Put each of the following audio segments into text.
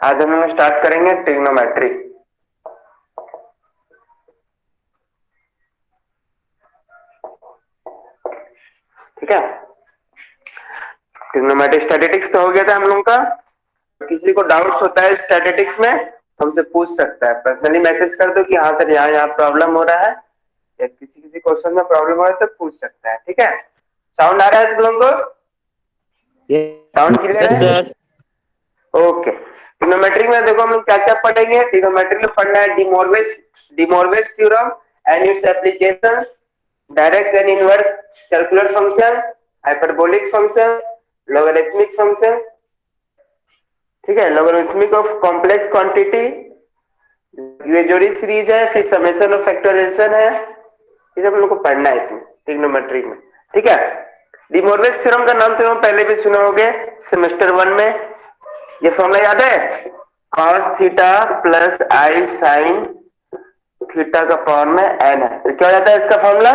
आज हम लोग स्टार्ट करेंगे ट्रिग्नोमेट्री। ठीक है, ट्रिग्नोमेट्री स्टैटिस्टिक्स तो हो गया था हम लोगों का। किसी को डाउट्स होता है स्टैटिस्टिक्स में हमसे पूछ सकता है, पर्सनली मैसेज कर दो कि हाँ सर यहाँ यहाँ प्रॉब्लम हो रहा है, या किसी किसी क्वेश्चन में प्रॉब्लम हो रहा है तो पूछ सकता है। ठीक है, साउंड आ रहा है तुम लोगों को? साउंड क्लियर यस है? सर। ओके, ट्रिग्नोमेट्री में देखो हम लोग क्या क्या पढ़ेंगे। ट्रिग्नोमेट्री में पढ़ना है De Morgan's theorem and its application, direct and inverse circular function, hyperbolic function, logarithmic function. ठीक है, लॉगरिथमिक ऑफ कॉम्प्लेक्स क्वांटिटी, ये जोड़ी सीरीज है, फिर समेशन ऑफ फैक्टराइजेशन है। ये सब हम लोग को पढ़ना है इसमें ट्रिग्नोमेट्री में। ठीक है, डिमॉर्गेज थ्योरम का नाम तो हम पहले भी सुने होंगे सेमेस्टर 1 में। ये फॉर्मूला याद है? cos theta plus i sine theta का पावर में n है, तो क्या हो जाता है इसका फॉर्मूला?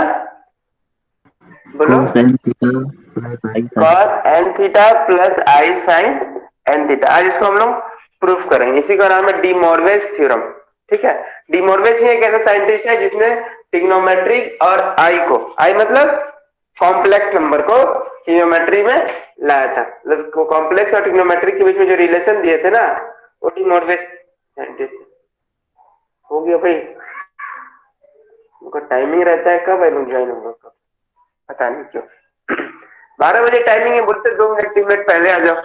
बोलो। cos n theta plus i sine. cos n theta plus i sine n theta. आज इसको हम लोग प्रूफ करेंगे, इसी का नाम है डिमॉर्गेज थ्योरम। ठीक है, डिमॉर्गेज ही एक ऐसा साइंटिस्ट है जिसने ट्रिग्नोमेट्रिक और आई को, आई मतलब कॉम्प्लेक्स नंबर को ट्रिग्नोमेट्री में लाया था। मतलब कॉम्प्लेक्स और ट्रिग्नोमेट्री के बीच में जो रिलेशन दिए थे ना, वो डिमॉर्गेज साइंटिस्ट हो गया भाई। उनका टाइमिंग रहता है कब है लोग ज्वाइन होगा, कब पता नहीं क्यों। 12 बजे टाइमिंग है, बोलते 2 मिनट 3 मिनट पहले आ जाओ।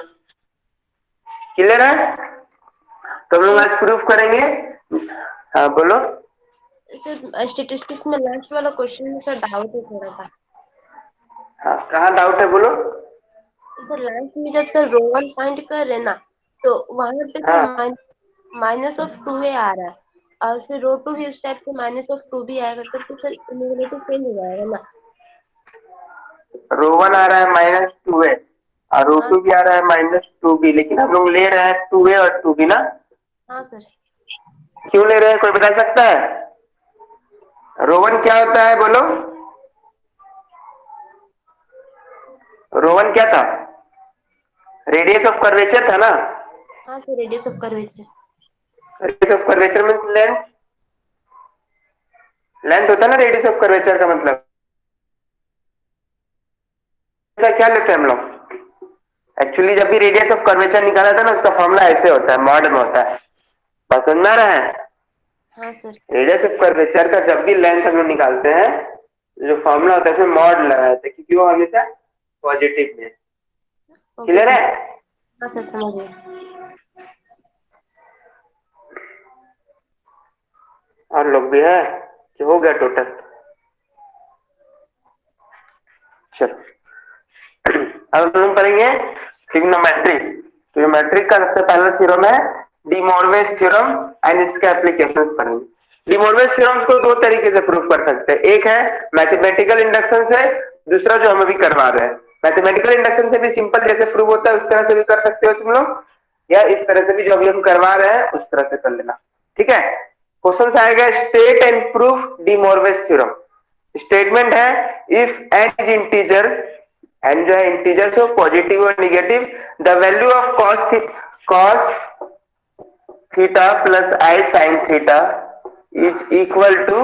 क्लियर है? तो हम लोग आज प्रूफ करेंगे। हाँ बोलो। सर स्टेटिस्टिक्स में लास्ट वाला क्वेश्चन में सर डाउट है थोड़ा सा। हाँ कहाँ डाउट है बोलो। सर लास्ट में जब सर रो वन फाइंड कर रहे ना, तो वहां पे हाँ, सर माइनस ऑफ 2a आ रहा है, और फिर रो टू भी उस टाइप से माइनस ऑफ 2 भी आएगा, तब तो सर इनवर्टेड चेंज हो जाएगा ना। रो 1 आ रहा है -2a और रो हाँ 2 भी आ रहा है -2b, लेकिन हम लोग ले रहे हैं 2a और 2b ना। हाँ सर। क्यों ले रहे हैं, कोई बता सकता है? रो 1 क्या होता है बोलो। रो 1 क्या था? रेडियस ऑफ कर्वेचर था ना। हाँ sir, radius of curvature. Radius of curvature means length, length होता है ना रेडियस ऑफ कर्वेचर का मतलब। क्या लेते हैं हम लोग? एक्चुअली जब भी रेडियस ऑफ कर्वेचर निकाला था ना, उसका फॉर्मूला ऐसे होता है, मॉड में होता है। बात समझ में आ रहा है? हाँ सर। रेडियस ऑफ कर्वेचर का जब भी लेंथ हम लोग निकालते हैं, जो फॉर्मूला होता है उसमें मॉड लगाते हैं, क्योंकि वो हमेशा पॉजिटिव में। Okay clear sir. है? हाँ सर, समझ गए। और लोग भी है कि हो गया टोटल? चलो अब हम करेंगे ट्रिग्नोमेट्री। ट्रिग्नोमेट्री का सबसे पहला थ्योरम है डिमॉर्गेज थ्योरम एंड इसके एप्लीकेशंस पढ़ेंगे। डिमॉर्गेज थ्योरम को दो तरीके से प्रूव कर सकते हैं, एक है मैथमेटिकल इंडक्शन से, दूसरा जो हम अभी करवा रहे हैं। मैथमेटिकल इंडक्शन से भी सिंपल जैसे प्रूव होता है उस तरह से भी कर सकते हो तुम लोग, या इस तरह से भी जो अभी हम करवा रहे हैं उस तरह से कर लेना। ठीक है, क्वेश्चन आएगा state and proof De Morgan's theorem. Statement है if n is integer, n जो है इंटीजर हो पॉजिटिव और negative, the value of cos theta plus i sine theta is equal to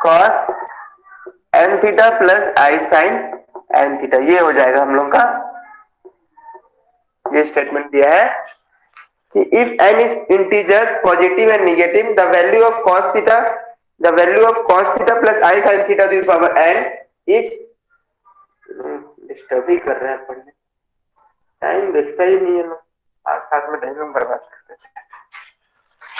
cos n theta plus i sine n theta. ये हो जाएगा हम लोग का, ये स्टेटमेंट दिया है कि if n is integer positive and negative, the value of cos theta, the value of cos theta plus i sin theta to the power n is, disturb ही कर रहे हैं पढ़ने, टाइम देखता ही नहीं है ना, आज साथ में टाइम बर्बाद करते हैं।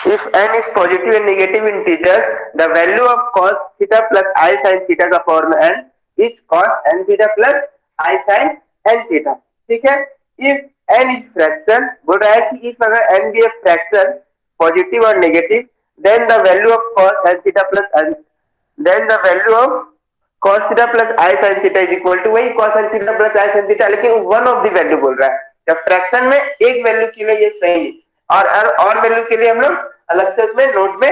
If n is positive and negative integer, the value of cos theta plus I sin theta का पावर में n is cos n theta plus I sin n theta। ठीक है, if n is fraction, बोल रहा है कि if अगर n भी एक fraction पॉजिटिव और negative, then the value of cos n theta plus n, then the value of cos theta plus I sin theta is equal to वही cos n theta plus I sin theta, लेकिन one of the value बोल रहा है। जब fraction में एक value के लिए ये सही है, और वैल्यू के लिए हम लोग अलग से उसमें नोट में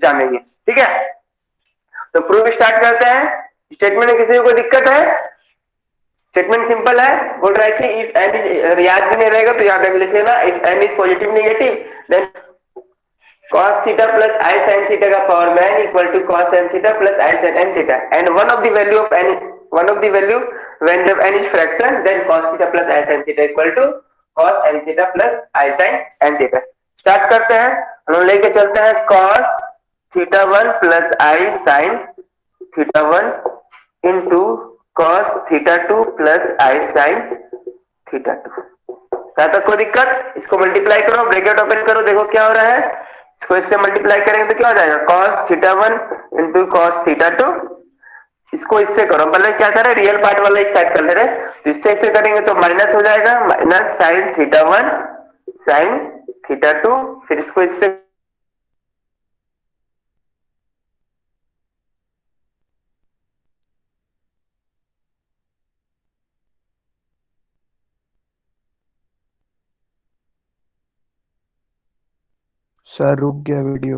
जानेंगे। ठीक है, तो प्रूफ स्टार्ट करते हैं। स्टेटमेंट में किसी को कोई दिक्कत है? स्टेटमेंट सिंपल है, बोल रहा है कि इफ एन इज, याद भी नहीं रहेगा तो याद लिख लेना, if n is positive negative then cos theta plus I sin theta का power में n equal to cos n theta plus I sin n theta, and one of the value when जब n is fraction, then cos theta plus I sin theta equal to cos n theta plus I sin n theta. Start करते हैं, हम लोग लेके चलते हैं cos theta 1 plus I sin theta 1 into cos theta 2 plus I sin theta 2. यहाँ तक कोई दिक्कत? इसको मल्टीप्लाई करो, ब्रैकेट ओपन करो, देखो क्या हो रहा है। इसको इससे मल्टीप्लाई करेंगे तो क्या हो जाएगा, cos theta 1 into cos theta 2। इसको इससे करो, पहले क्या करें, रियल पार्ट वाला स्टार्ट कर ले रहे, तो इससे इससे करेंगे तो माइनस हो जाएगा, minus sine theta 1 sign theta 2, फिर इसको इससे सर रुक गया वीडियो।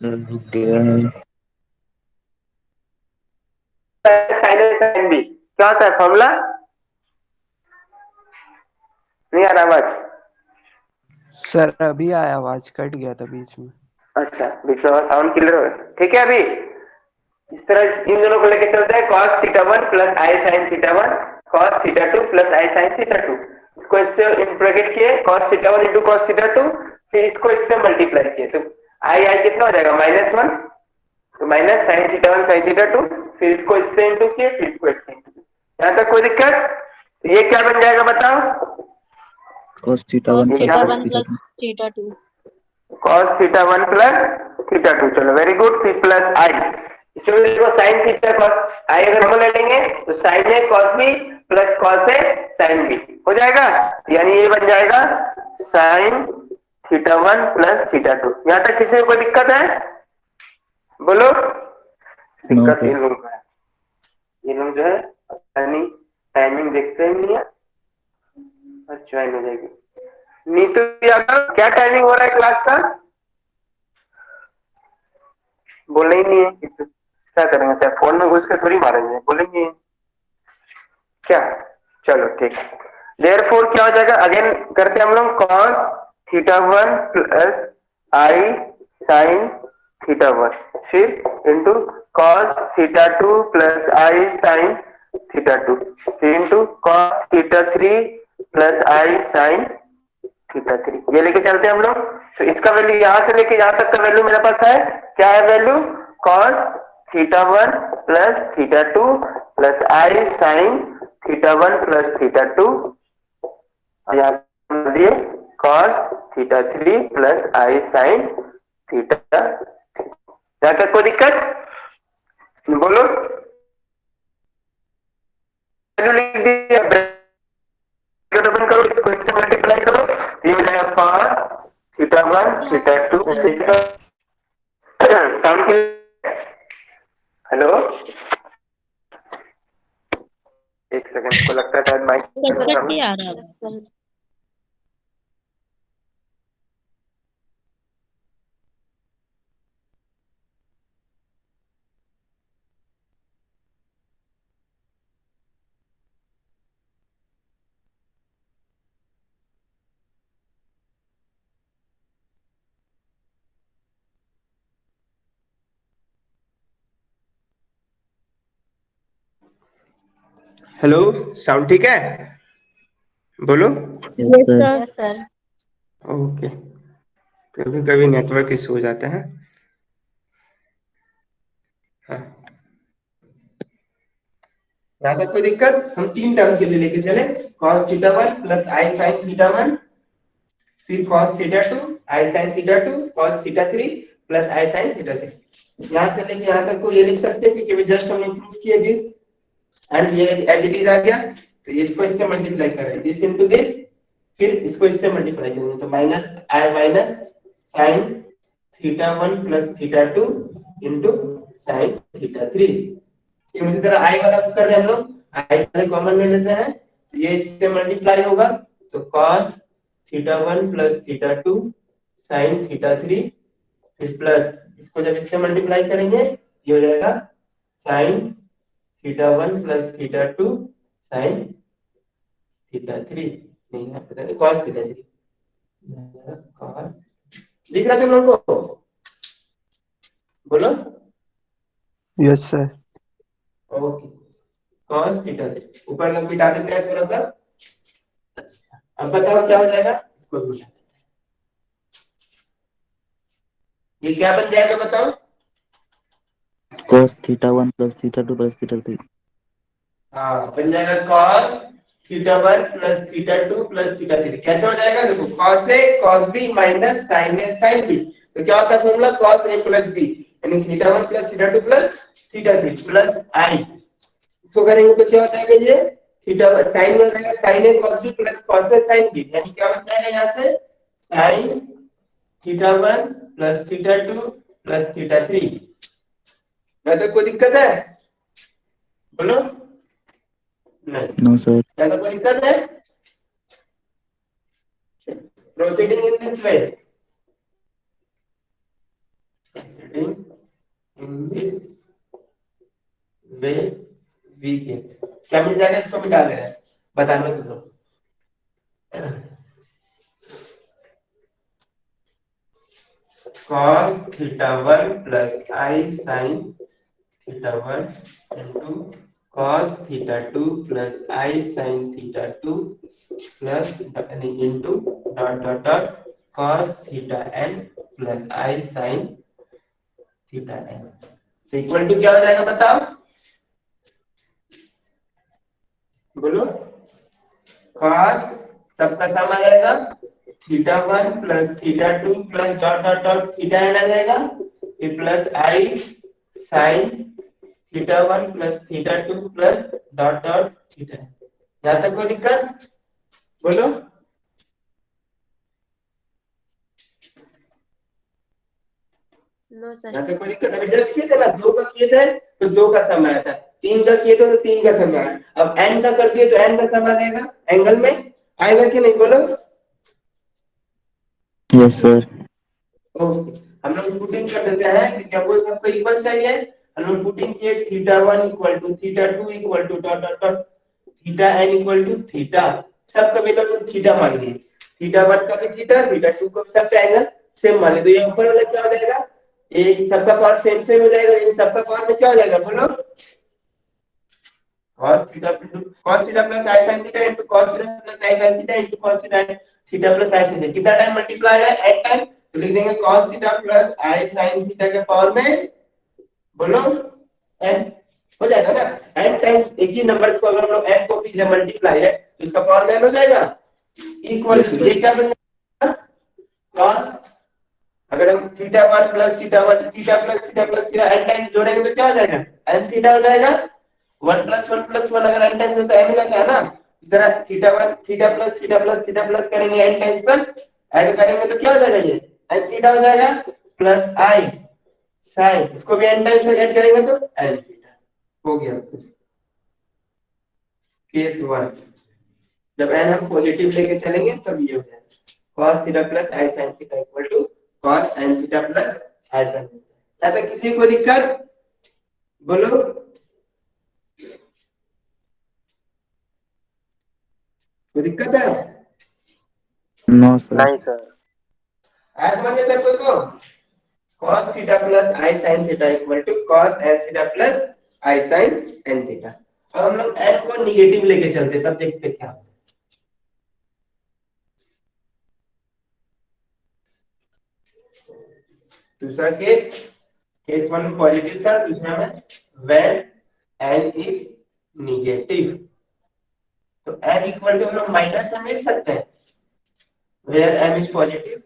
रुक गया है। साइन बी क्या होता है फॉर्मूला, नहीं आ रहा आवाज? सर अभी आया, आवाज कट गया था बीच में। अच्छा, बीच में साउंड क्लियर हो गया, ठीक है। अभी इस तरह इन दोनों को लेके चलते हैं, cos theta 1 plus i sine theta 1 cos theta 2 plus i sine theta 2, इसको इससे इन ब्रैकेट किए cos theta 1 into cos theta 2, फिर इसको इससे मल्टीप्लाई किए तो आई कितना हो जाएगा, -1, तो minus sine theta 1 sign theta 2, फिर इसको इससे इंटू किए, फिर इसको इससे इंटू। यहाँ तक कोई दिक्कत? तो ये क्या बन जाएगा बताओ, cos theta 1 plus theta 2. cos theta 1 plus theta 2, चलो वेरी गुड, फिर प्लस आई, इसमें देखो साइन थीटा cos आई अगर हम ले लेंगे तो साइन है cos बी प्लस cos है साइन बी हो जाएगा, यानी ये बन जाएगा साइन थीटा 1 प्लस थीटा 2। यहाँ तक किसी को कोई दिक्कत है? बोलो। दिक्कत इन लोगों को है, ये लोग जो है यानी टाइमिंग देखते ही नहीं है, ज्वाइन हो जाएगी। नीतू यादव क्या टाइमिंग हो रहा है क्लास का? बोलना ही नहीं है, क्या करेंगे, चाहे फोन में घुस के थोड़ी मारेंगे, बोलेंगे क्या? चलो ठीक है, देयरफॉर क्या हो जाएगा, अगेन करते हम लोग, cos theta 1 plus i sine theta 1, फिर into cos theta 2 plus i sine theta 2, फिर into cos theta 3 plus i sine theta 3, ये लेके चलते हैं हम लोग। तो इसका वैल्यू यहाँ से लेके यहाँ तक का वैल्यू मेरे पास है, क्या है value, cos theta 1 plus theta 2 plus i sine theta 1 plus theta 2, यहाँ दिए cos theta 3 plus i sine theta 3। यहाँ तक कोई दिक्कत? बोलो। वैल्यू लिख दिया, ओपन करो, इसको इससे मल्टीप्लाई करो, ये हो जाएगा cos theta 1 theta 2 sound clear? Hello, एक सेकंड, को लगता है शायद माइक नहीं आ रहा है। हेलो, साउंड ठीक है? बोलो। yes sir yes sir. Okay, कभी कभी नेटवर्क इशू हो जाता है। हाँ, यहाँ तक कोई दिक्कत? हम तीन टर्म के लिए लेके चले, cos theta 1 plus i sine theta 1, फिर cos theta 2 i sine theta 2, cos theta 3 plus i sine theta 3। यहाँ से लेके यहाँ तक को ये लिख सकते हैं कि जस्ट हम इंप्रूव किए दिस, एंड ये एज इट इज आ गया, तो इसको इससे मल्टीप्लाई करें, दिस इनटू दिस, फिर इसको इससे मल्टीप्लाई करेंगे तो minus i minus sine theta 1 plus theta 2 into sine theta 3। इसी तरह आई वाला कर रहे हैं हम लोग, आई वाले कॉमन ले लेते हैं, ये इससे मल्टीप्लाई होगा तो cos theta 1 plus theta 2 sign theta 3, फिर प्लस इसको जब इससे मल्टीप्लाई करेंगे ये हो जाएगा sign theta 1 plus theta 2 sign theta 3 नहीं यहाँ पे cos थीटा 3 cos लिख रहा तुम लोग को बोलो yes sir. Okay cos theta 3 ऊपर का मिटा देते हैं थोड़ा सा। अब बताओ क्या हो जाएगा इसको भी मिटा देते हैं। ये क्या बन जाएगा बताओ cos theta 1 plus theta 2 plus theta 3। हाँ बन जाएगा cos theta 1 plus theta 2 plus theta 3 कैसे हो जाएगा देखो cos a cos b minus sin a sin b तो क्या होता है formula cos a plus b यानी theta 1 plus theta 2 plus theta 3 plus i इसको करेंगे तो क्या हो जाएगा ये थीटा sin में हो जाएगा sin a cos b plus cos a sin b यानी क्या बन जाएगा यहाँ से sin theta 1 plus theta 2 plus theta 3 ना तो कोई दिक्कत है बोलो नहीं नो सर। क्या कोई दिक्कत है proceeding in this way proceeding in this way we get क्या मिल जाएगा इसको मिटा दे रहे हैं बताना तुम लोग cos theta 1 plus i sin theta 1 into cos theta 2 plus i sin theta 2 plus into dot dot dot cos theta n plus i sin theta n तो इक्वल टू क्या हो जाएगा बताओ बोलो cos सबका सम आ जाएगा theta 1 plus theta 2 plus dot dot dot theta n आ जाएगा ये plus i sin theta 1 plus theta 2 plus dot dot theta यहाँ तक कोई दिक्कत बोलो नो सर। यहाँ तक कोई दिक्कत अभी जस्ट किए थे ना दो का किए थे तो दो का सम आया था तीन का किए थे तो तीन का सम आया अब n का कर दिए तो n का सम आ जाएगा एंगल में आएगा कि नहीं बोलो यस सर। ओके हम लोग पुटिंग कर देते हैं कि क्या बोल सबको इक्वल चाहिए हम लोग पुटिंग किए theta 1 equal to theta 2 equal to dot dot dot theta n equal to theta सबका वैल्यू हम थीटा मान लिए थीटा 1 का भी थीटा थीटा 2 का भी सबका एंगल सेम मान लिए तो ये ऊपर वाला क्या हो जाएगा एक सबका पावर सेम सेम हो जाएगा इन सबका पावर में क्या हो जाएगा बोलो cos theta plus i sin theta into cos theta plus i sin theta into cos theta plus i sin theta कितना टाइम मल्टीप्लाई है एट टाइम तो लिख देंगे cos theta plus i sin theta के पावर में बोलो n हो जाएगा ना n टाइम एक ही नंबर्स को अगर हम लोग n को पीछे मल्टीप्लाई है तो इसका पावर में n हो जाएगा इक्वल टू ये क्या बन जाएगा cos अगर हम theta 1 plus theta 1 theta plus theta n time जोड़ेंगे तो क्या हो जाएगा n थीटा हो जाएगा 1 प्लस 1 प्लस 1 अगर n टाइम्स होता है n जाता है ना इस तरह थीटा 1 थीटा प्लस करेंगे n टाइम्स तक ऐड करेंगे तो क्या हो जाएगा ये n थीटा हो जाएगा प्लस i sin इसको भी n टाइम्स ऐड करेंगे तो n थीटा हो गया केस 1 जब n हम पॉजिटिव लेके चलेंगे तब ये हो जाएगा cos theta plus i sin theta equal to cos n theta plus i sin theta तो किसी को दिक्कत बोलो कोई दिक्कत है नो सर। नहीं सर आज समझ में सबको को cos theta plus i sin theta equal to cos n theta plus i sin n theta अब हम लोग n को निगेटिव लेके चलते तब देखते क्या होता है दूसरा केस 1 में पॉजिटिव था दूसरा में when n is negative तो n इक्वल टू हम लोग माइनस से मिल सकते हैं where m is positive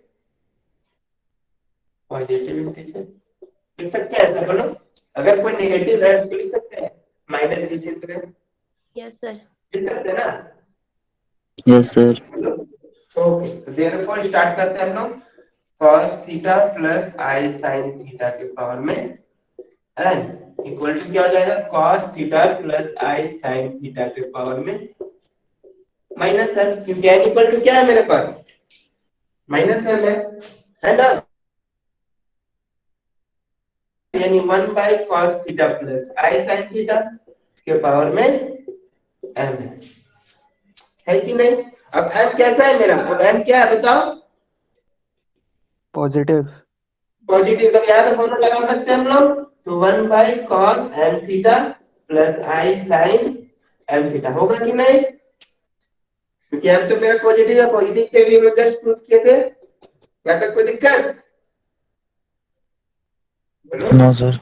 integer लिख सकते हैं ऐसा बोलो अगर कोई नेगेटिव है उसको लिख सकते हैं minus this into yes sir. लिख सकते हैं ना यस सर। ओके तो देयरफॉर स्टार्ट करते हैं हम लोग cos theta plus i sin theta के पावर में n इक्वल टू क्या हो जाएगा cos theta plus i sin theta के पावर में माइनस n क्योंकि n इक्वल टू क्या है मेरे पास माइनस m है ना यानी 1/cos θ प्लस I sin θ इसके पावर में m है कि नहीं। अब m कैसा है मेरा, अब m क्या है बताओ, पॉजिटिव। पॉजिटिव, तब यहाँ पे फॉर्मूला लगा सकते हैं हम लोग, तो 1/cos m θ plus I sin m θ होगा कि नहीं, क्योंकि m तो मेरा पॉजिटिव है, पॉजिटिव के लिए मैं जस्ट प्रूफ किए थे, क्या तक कोई दिक्कत बोलो। No sir.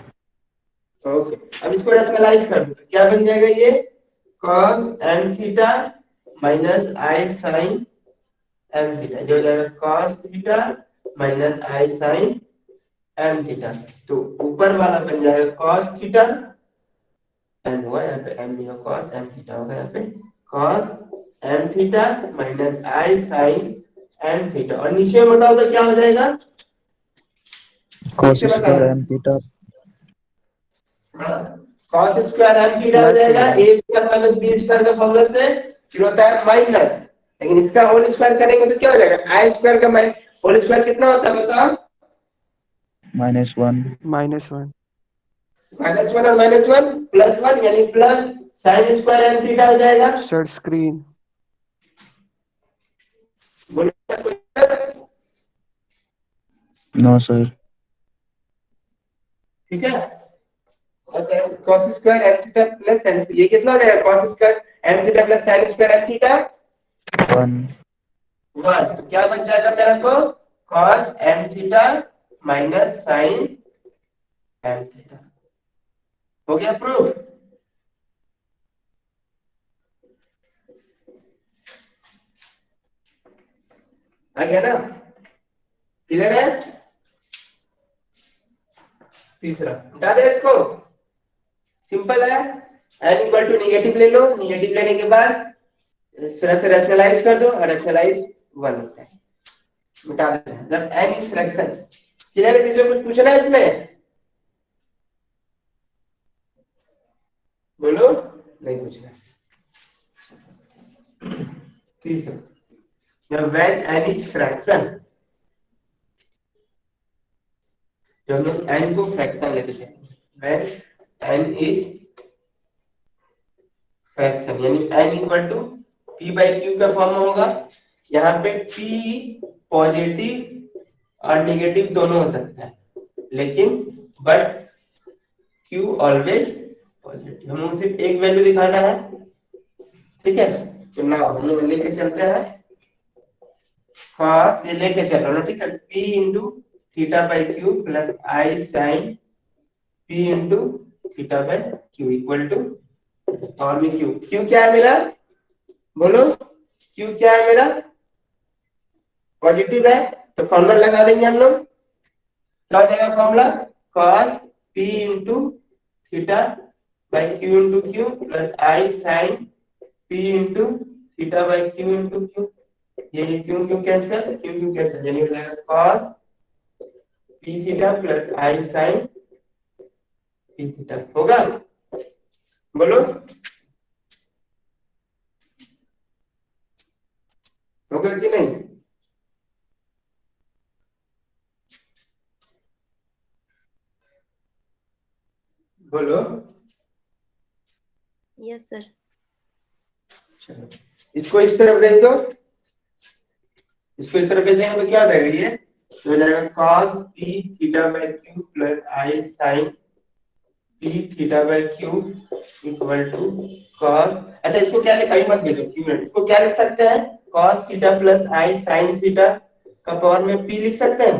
ओके, अब इसको रैशनलाइज कर दो, तो क्या बन जाएगा ये cos m θ minus I sin m θ, जो हो जाएगा cos θ minus I sin m θ, तो ऊपर वाला बन जाएगा cos θ m हुआ यहाँ पे m नहीं हो, cos m θ होगा यहाँ पे cos m θ minus I sin m θ, और नीचे में बताओ तो क्या हो जाएगा, cos नीचे बता स्क्वायर दो, m theta cos square m theta हो जाएगा a square minus b square का फॉर्मूला से, फिर होता है माइनस, लेकिन इसका होल स्क्वायर करेंगे तो क्या हो जाएगा, i स्क्वायर का होल स्क्वायर कितना होता है बताओ, -1 -1 -1 और -1 +1 यानी plus sin square m theta हो जाएगा। Sir screen. बोलो नो सर। ठीक है, cos square m theta plus sin, ये कितना हो जाएगा cos square m theta plus sin square m theta 1 1, तो क्या बन जाएगा मेरा को cos m theta minus sin m theta, हो गया प्रूफ। आ गया ना, क्लियर है। तीसरा हटा दे इसको, सिंपल है, n इक्वल टू नेगेटिव ले लो, नेगेटिव लेने के बाद इस तरह से रैशनलाइज कर दो, और रैशनलाइज 1 होता है, मिटा देते हैं जब n इज फ्रैक्शन। क्लियर है, किसी को कुछ पूछना है इसमें बोलो, नहीं पूछना। तीसरा, जब when n इज फ्रैक्शन, जब हम n को फ्रैक्शन लेते हैं, when n इज फ्रैक्शन यानी n equal to p by q का फॉर्म में होगा, यहाँ पे p पॉजिटिव और नेगेटिव दोनों हो सकता है, लेकिन बट q ऑलवेज पॉजिटिव, हम सिर्फ एक वैल्यू दिखाना है, ठीक है, तो ना हम लोग लेके चलते हैं cos, ये लेके चल रहा हूँ ठीक है, p into theta by q plus i sine p into theta by q equal to, और में क्यू क्या है मेरा बोलो, क्यू क्या है मेरा पॉजिटिव है, तो फॉर्मूला लगा देंगे हम लोग, क्या हो जाएगा formula cos p into theta by q into q plus i sine p into theta by q into q, ये q q cancel, q q cancel, यानी हो जाएगा cos p theta plus i sine p theta, होगा बोलो, होगा कि नहीं, बोलो। Yes sir. चलो इसको इस तरफ भेज दो, इसको इस तरफ भेजेंगे तो क्या हो जाएगा, ये तो हो जाएगा cos p theta by q plus i sine p theta by q equal to cos, अच्छा इसको क्या लिखा, मत भेजो क्यू, इसको क्या लिख सकते हैं cos theta plus i sine theta का पावर में p लिख सकते हैं,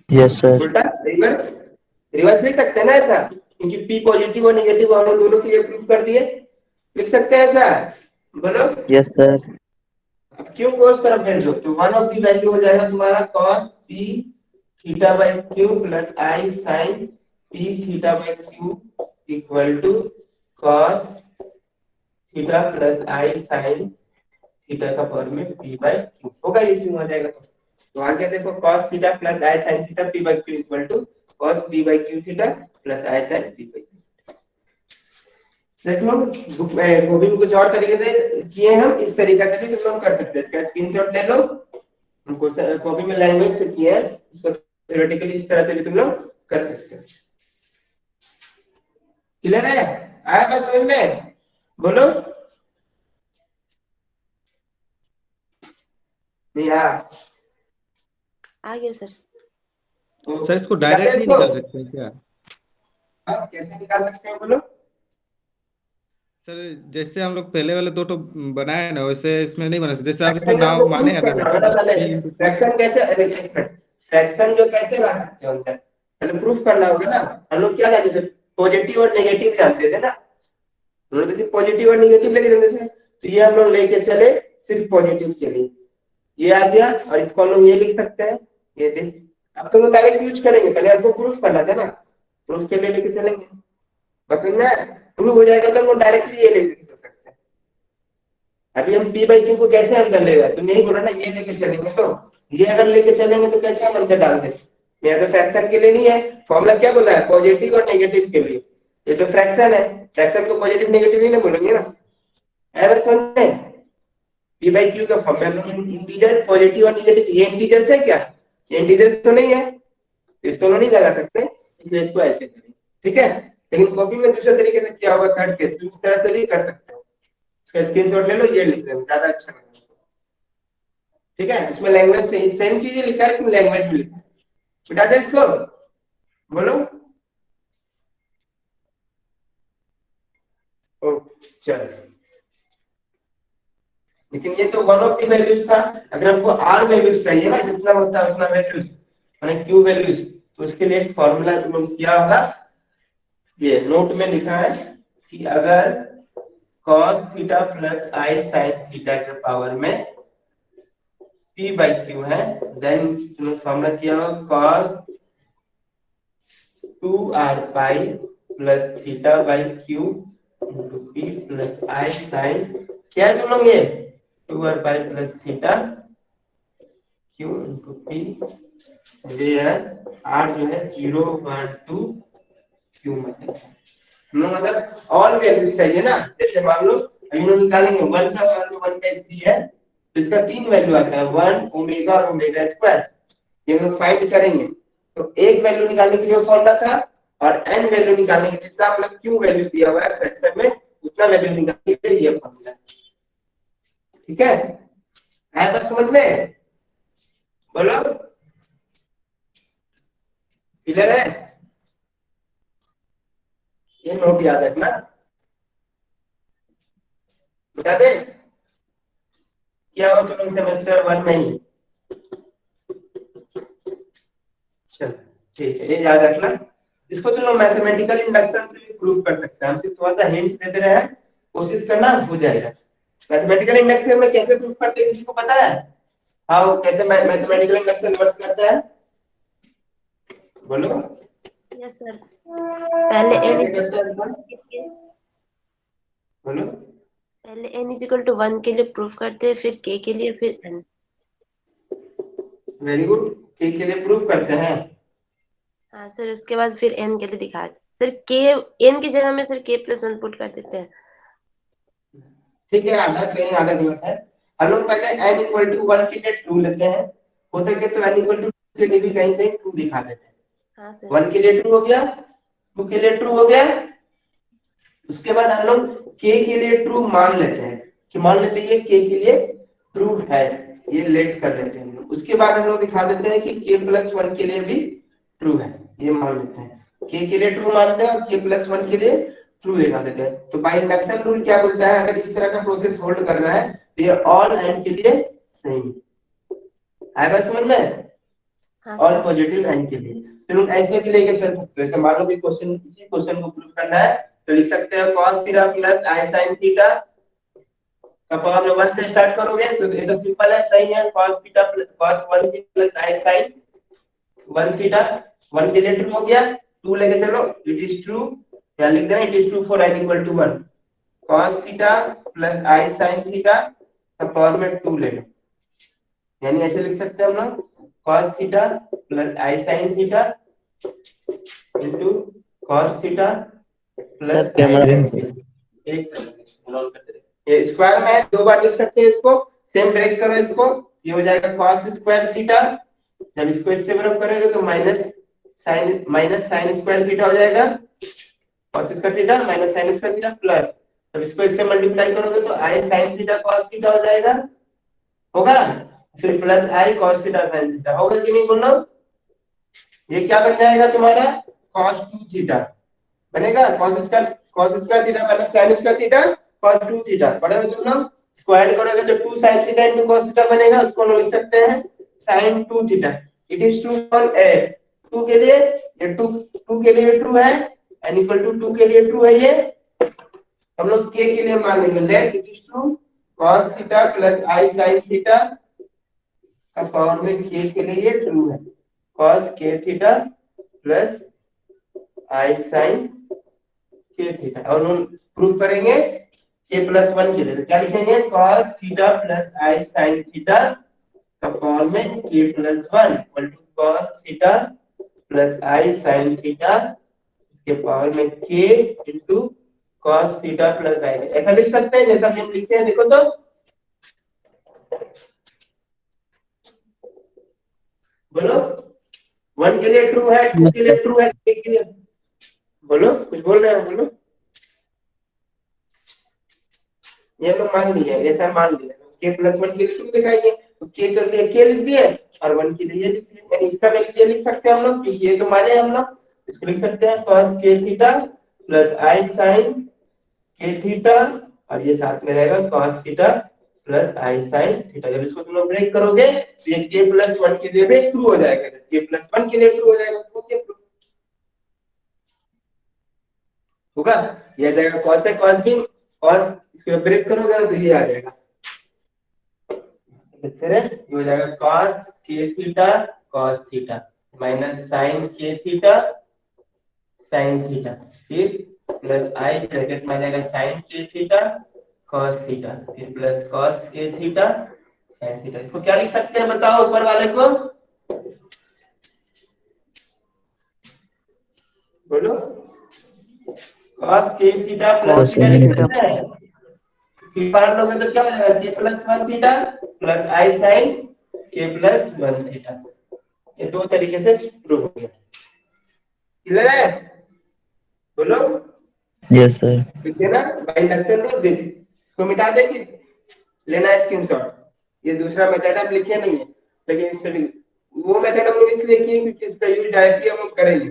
यस सर। उल्टा रिवर्स, रिवर्स लिख सकते हैं ना ऐसा, क्योंकि p पॉजिटिव और नेगेटिव हम लोग दोनों के लिए प्रूफ कर दिए, लिख सकते हैं ऐसा बोलो। Yes sir. अब क्यों को उस तरफ भेज दो, तो वन ऑफ द वैल्यू हो जाएगा तुम्हारा cos p theta by q plus i sine p theta by q equal to cos theta plus i sine theta का पावर में p बाई क्यू होगा, ये क्यों हो जाएगा, तो आगे देखो cos theta plus i sine theta p by q equal to cos p by q theta plus i sine p by q. देख लो बुक में वो भी कुछ और तरीके से किए हम, इस तरीके से भी तुम लोग कर सकते हैं, इसका स्क्रीनशॉट ले लो, हमको कॉपी में लैंग्वेज से किए हैं, इसको थ्योरेटिकली इस तरह से भी तुम लोग कर सकते हो। क्लियर है? आया बात समझ में? बोलो। नहीं आया? आ गया सर। तो सर इसको निकालते हैं डायरेक्टली इसको? निकाल सकते हैं क्या? हाँ, कैसे निकाल सकते हैं बोलो? सर जैसे हम लोग पहले वाले दो तो बनाए ना, वैसे इसमें नहीं बना सकते। जैसे आप इसमें फ्रैक्शन नाम हमको माने प्रूफ अगर करना होगा ना पहले। P into Q। फ्रैक्शन कैसे, फ्रैक्शन जो कैसे ला सकते हो अंदर, पहले प्रूफ करना होगा ना। हम लोग क्या जानते थे, पॉजिटिव और नेगेटिव जानते थे ना, हम लोग सिर्फ पॉजिटिव और नेगेटिव लेके जानते थे। तो ये हम लोग लेके चले सिर्फ पॉजिटिव के लिए, ये आ गया। और इसको हम लोग ये लिख सकते हैं, ये दिस। अब तो हम डायरेक्ट यूज करेंगे, पहले हमको प्रूफ करना था ना, प्रूफ के लिए लेके चलेंगे। बस में प्रूफ हो जाएगा तो हम डायरेक्टली ये लेके चल सकते हैं। अभी हम पी बाई क्यू को कैसे अंदर ले गए, तुम यही बोला ना, ये लेके चलेंगे। तो ये अगर लेके चलेंगे तो कैसे हम अंदर डाल दें? यहाँ पे फ्रैक्शन के लिए नहीं है, फॉर्मूला क्या बोला है, पॉजिटिव और नेगेटिव के लिए। ये तो फ्रैक्शन है, फ्रैक्शन को पॉजिटिव नेगेटिव ही ना बोलेंगे ना। बस समझ में? पी बाई क्यू का फॉर्मूला इंटीजर्स पॉजिटिव और नेगेटिव, ये इंटीजर्स है क्या? ये इंटीजर्स तो नहीं है, इसको नहीं लगा सकते, इसलिए इसको ऐसे करें। ठीक है? लेकिन कॉपी में दूसरे तरीके से क्या होगा, थर्ड केस, इस तरह से भी कर सकते हो। इसका स्क्रीनशॉट ले लो, ये लिख लेना, ज्यादा अच्छा लगेगा। ठीक है? इसमें लैंग्वेज से सेम चीजें लिखा है, लेकिन लैंग्वेज भी लिखा है। मिटा दे इसको, बोलो। ओ चलो, लेकिन ये तो वन ऑफ द वैल्यूज था। अगर हमको आर वैल्यूज चाहिए ना, जितना होता है उतना वैल्यूज, माने क्यू वैल्यूज, तो उसके लिए एक फॉर्मूला तुम लोग किया होगा, ये नोट में लिखा है कि अगर cos theta plus i sin theta के पावर में p बाई क्यू है, देन तुमने फॉर्मूला किया होगा cos 2r pi plus theta by q into p plus i sin, क्या है तुम लोग ये 2r pi plus theta q into p, where r जो है 0 1 2 क्यू माइनस। हम लोग अगर ऑल वैल्यूज चाहिए ना, जैसे मान लो अभी हम निकालेंगे 1 का वैल्यू 1/3 है, तो इसका तीन वैल्यू आता है 1 ओमेगा और ओमेगा स्क्वायर, ये हम लोग फाइंड करेंगे। तो एक वैल्यू निकालने के लिए फॉर्मूला था, और n वैल्यू निकालने के जितना मतलब क्यू वैल्यू दिया हुआ है फ्रैक्शन में, उतना वैल्यू निकालने के लिए ये फॉर्मूला। ठीक है? आया बस समझ में? बोलो, क्लियर है? ये नोट याद रखना, बता दे क्या हो तुम सेमेस्टर 1 में ही। चल ठीक है, ये याद रखना। इसको तुम लोग मैथमेटिकल इंडक्शन से भी प्रूव कर सकते हैं, हम सिर्फ थोड़ा सा हिंट्स देते रहे हैं, कोशिश करना हो जाएगा। मैथमेटिकल इंडक्शन में कैसे प्रूव करते हैं, किसी को पता है? हाँ, कैसे मैथमेटिकल इंडक्शन वर्क करता है, बोलो। यस सर, पहले कैसे n करता है इंसान? बोलो। पहले n इज इक्वल टू 1 के लिए प्रूफ करते हैं, फिर k के लिए, फिर n। वेरी गुड, के लिए प्रूव करते हैं। हाँ सर, उसके बाद फिर n के लिए दिखाते सर। k n की जगह में सर k+1 पुट कर देते हैं। ठीक है, आधा सही आधा गलत है। हम लोग पहले n इक्वल टू 1 के लिए ट्रू लेते हैं, हो सके तो n इक्वल टू के लिए भी कहीं कहीं ट्रू दिखा देते हैं। हाँ सर। 1 के लिए ट्रू हो गया, 2 के लिए ट्रू हो गया। उसके बाद हम लोग k के लिए ट्रू मान लेते हैं, कि मान लेते हैं k के लिए ट्रू है, ये लेट कर लेते हैं। उसके बाद हम लोग दिखा देते हैं कि k+1 के लिए भी ट्रू है, ये मान लेते हैं। k के लिए ट्रू मानते हैं और k+1 के लिए ट्रू दिखा देते हैं। तो बाय इंडक्शन रूल क्या बोलता है, अगर इस तरह का प्रोसेस होल्ड कर रहा है तो ये ऑल एंड के लिए सही है। बस समझ में? हाँ ऑल सर। पॉजिटिव एंड के लिए तो लोग ऐसे भी लेके चल सकते हैं। जैसे मान लो कि क्वेश्चन, किसी क्वेश्चन को प्रूव करना है, तो लिख सकते हैं cos theta plus i sin theta का पावर में 1 से स्टार्ट करोगे तो ये तो सिंपल है, सही है। cos थीटा प्लस cos 1 plus i sin 1 theta, 1 के लिए ट्रू हो गया। 2 लेके चलो, इट इज ट्रू, या लिख देना it is true for n equal to 1। cos theta plus i sin theta का पावर में 2 ले लो, यानी ऐसे लिख सकते हैं हम लोग cos theta plus i sin theta into cos theta plus sir camera एक सेकंड, ये स्क्वायर में 2 बार लिख सकते हैं इसको, सेम ब्रेक करो इसको, ये हो जाएगा cos स्क्वायर थीटा जब इसको इससे बराबर करेंगे तो माइनस साइन स्क्वायर थीटा हो जाएगा, cos square theta minus sine square theta plus, जब इसको इससे मल्टीप्लाई करोगे तो आई साइन थीटा cos थीटा हो जाएगा, होगा, फिर plus i cos theta sin theta, होगा कि नहीं बोलो? ये क्या बन जाएगा तुम्हारा cos 2 थीटा बनेगा, cos square theta minus sin square theta cos 2 theta, पढ़े हो तुम लोग? स्क्वायर करोगे तो 2 sin theta into cos theta बनेगा, उसको हम लिख सकते हैं sin 2 theta. It is true for a, 2 के लिए ये 2 के लिए ट्रू है, n इक्वल टू 2 के लिए ट्रू है, ये हम लोग k के लिए मान लेंगे, let it is true cos theta plus i sin theta का पावर में k के लिए ये ट्रू है, cos k theta plus i sin k theta, और हम प्रूफ करेंगे k प्लस 1 के लिए, तो क्या लिखेंगे cos theta plus i sin theta का पावर में k plus 1 equal to cos theta plus i sin theta के पावर में k into cos theta plus i, ऐसा लिख सकते हैं जैसा हम लिखते हैं, देखो तो बोलो, 1 के लिए ट्रू है, 2 के लिए ट्रू है, k के लिए बोलो, कुछ बोल रहे हो बोलो, ये लोग मान लिया, ऐसा मान लिया k प्लस 1 के लिए ट्रू दिखाइए, तो k के लिए k लिख दिए और 1 के लिए ये लिख दिए, यानी इसका वैल्यू ये लिख सकते हैं हम लोग, क्योंकि ये तो माने हम लोग, इसको लिख सकते हैं cos k theta plus i sin k theta, और ये साथ में रहेगा cos theta plus i sin theta, जब इसको तुम लोग ब्रेक करोगे तो ये k प्लस 1 के लिए भी ट्रू हो जाएगा, जब k प्लस 1 के लिए ट्रू हो जाएगा तो k ट्रू होगा, ये आ जाएगा cos है cos भी, cos इसको ब्रेक करोगे तो ये आ जाएगा, लिखते रहे, ये हो जाएगा cos k theta cos theta minus sin k theta sin theta, फिर प्लस i ब्रैकेट में आ जाएगा sin k theta cos theta, फिर plus cos k theta sin theta, इसको क्या लिख सकते हैं बताओ ऊपर वाले को, बोलो, cos k theta plus theta लिख सकते हैं, फिर पार लोगे तो क्या हो जाएगा k plus 1 theta plus i sin k plus 1 theta, ये दो तरीके से प्रूव हो गया, क्लियर है बोलो? Yes sir. ठीक है ना, बाय इंडक्शन रूल दिस, इसको मिटा देंगे, लेना है स्क्रीनशॉट, ये दूसरा मेथड हम लिखे नहीं है, लेकिन इससे भी वो मेथड हम लोग इसलिए किए क्योंकि इसका यूज डायरेक्टली हम लोग करेंगे,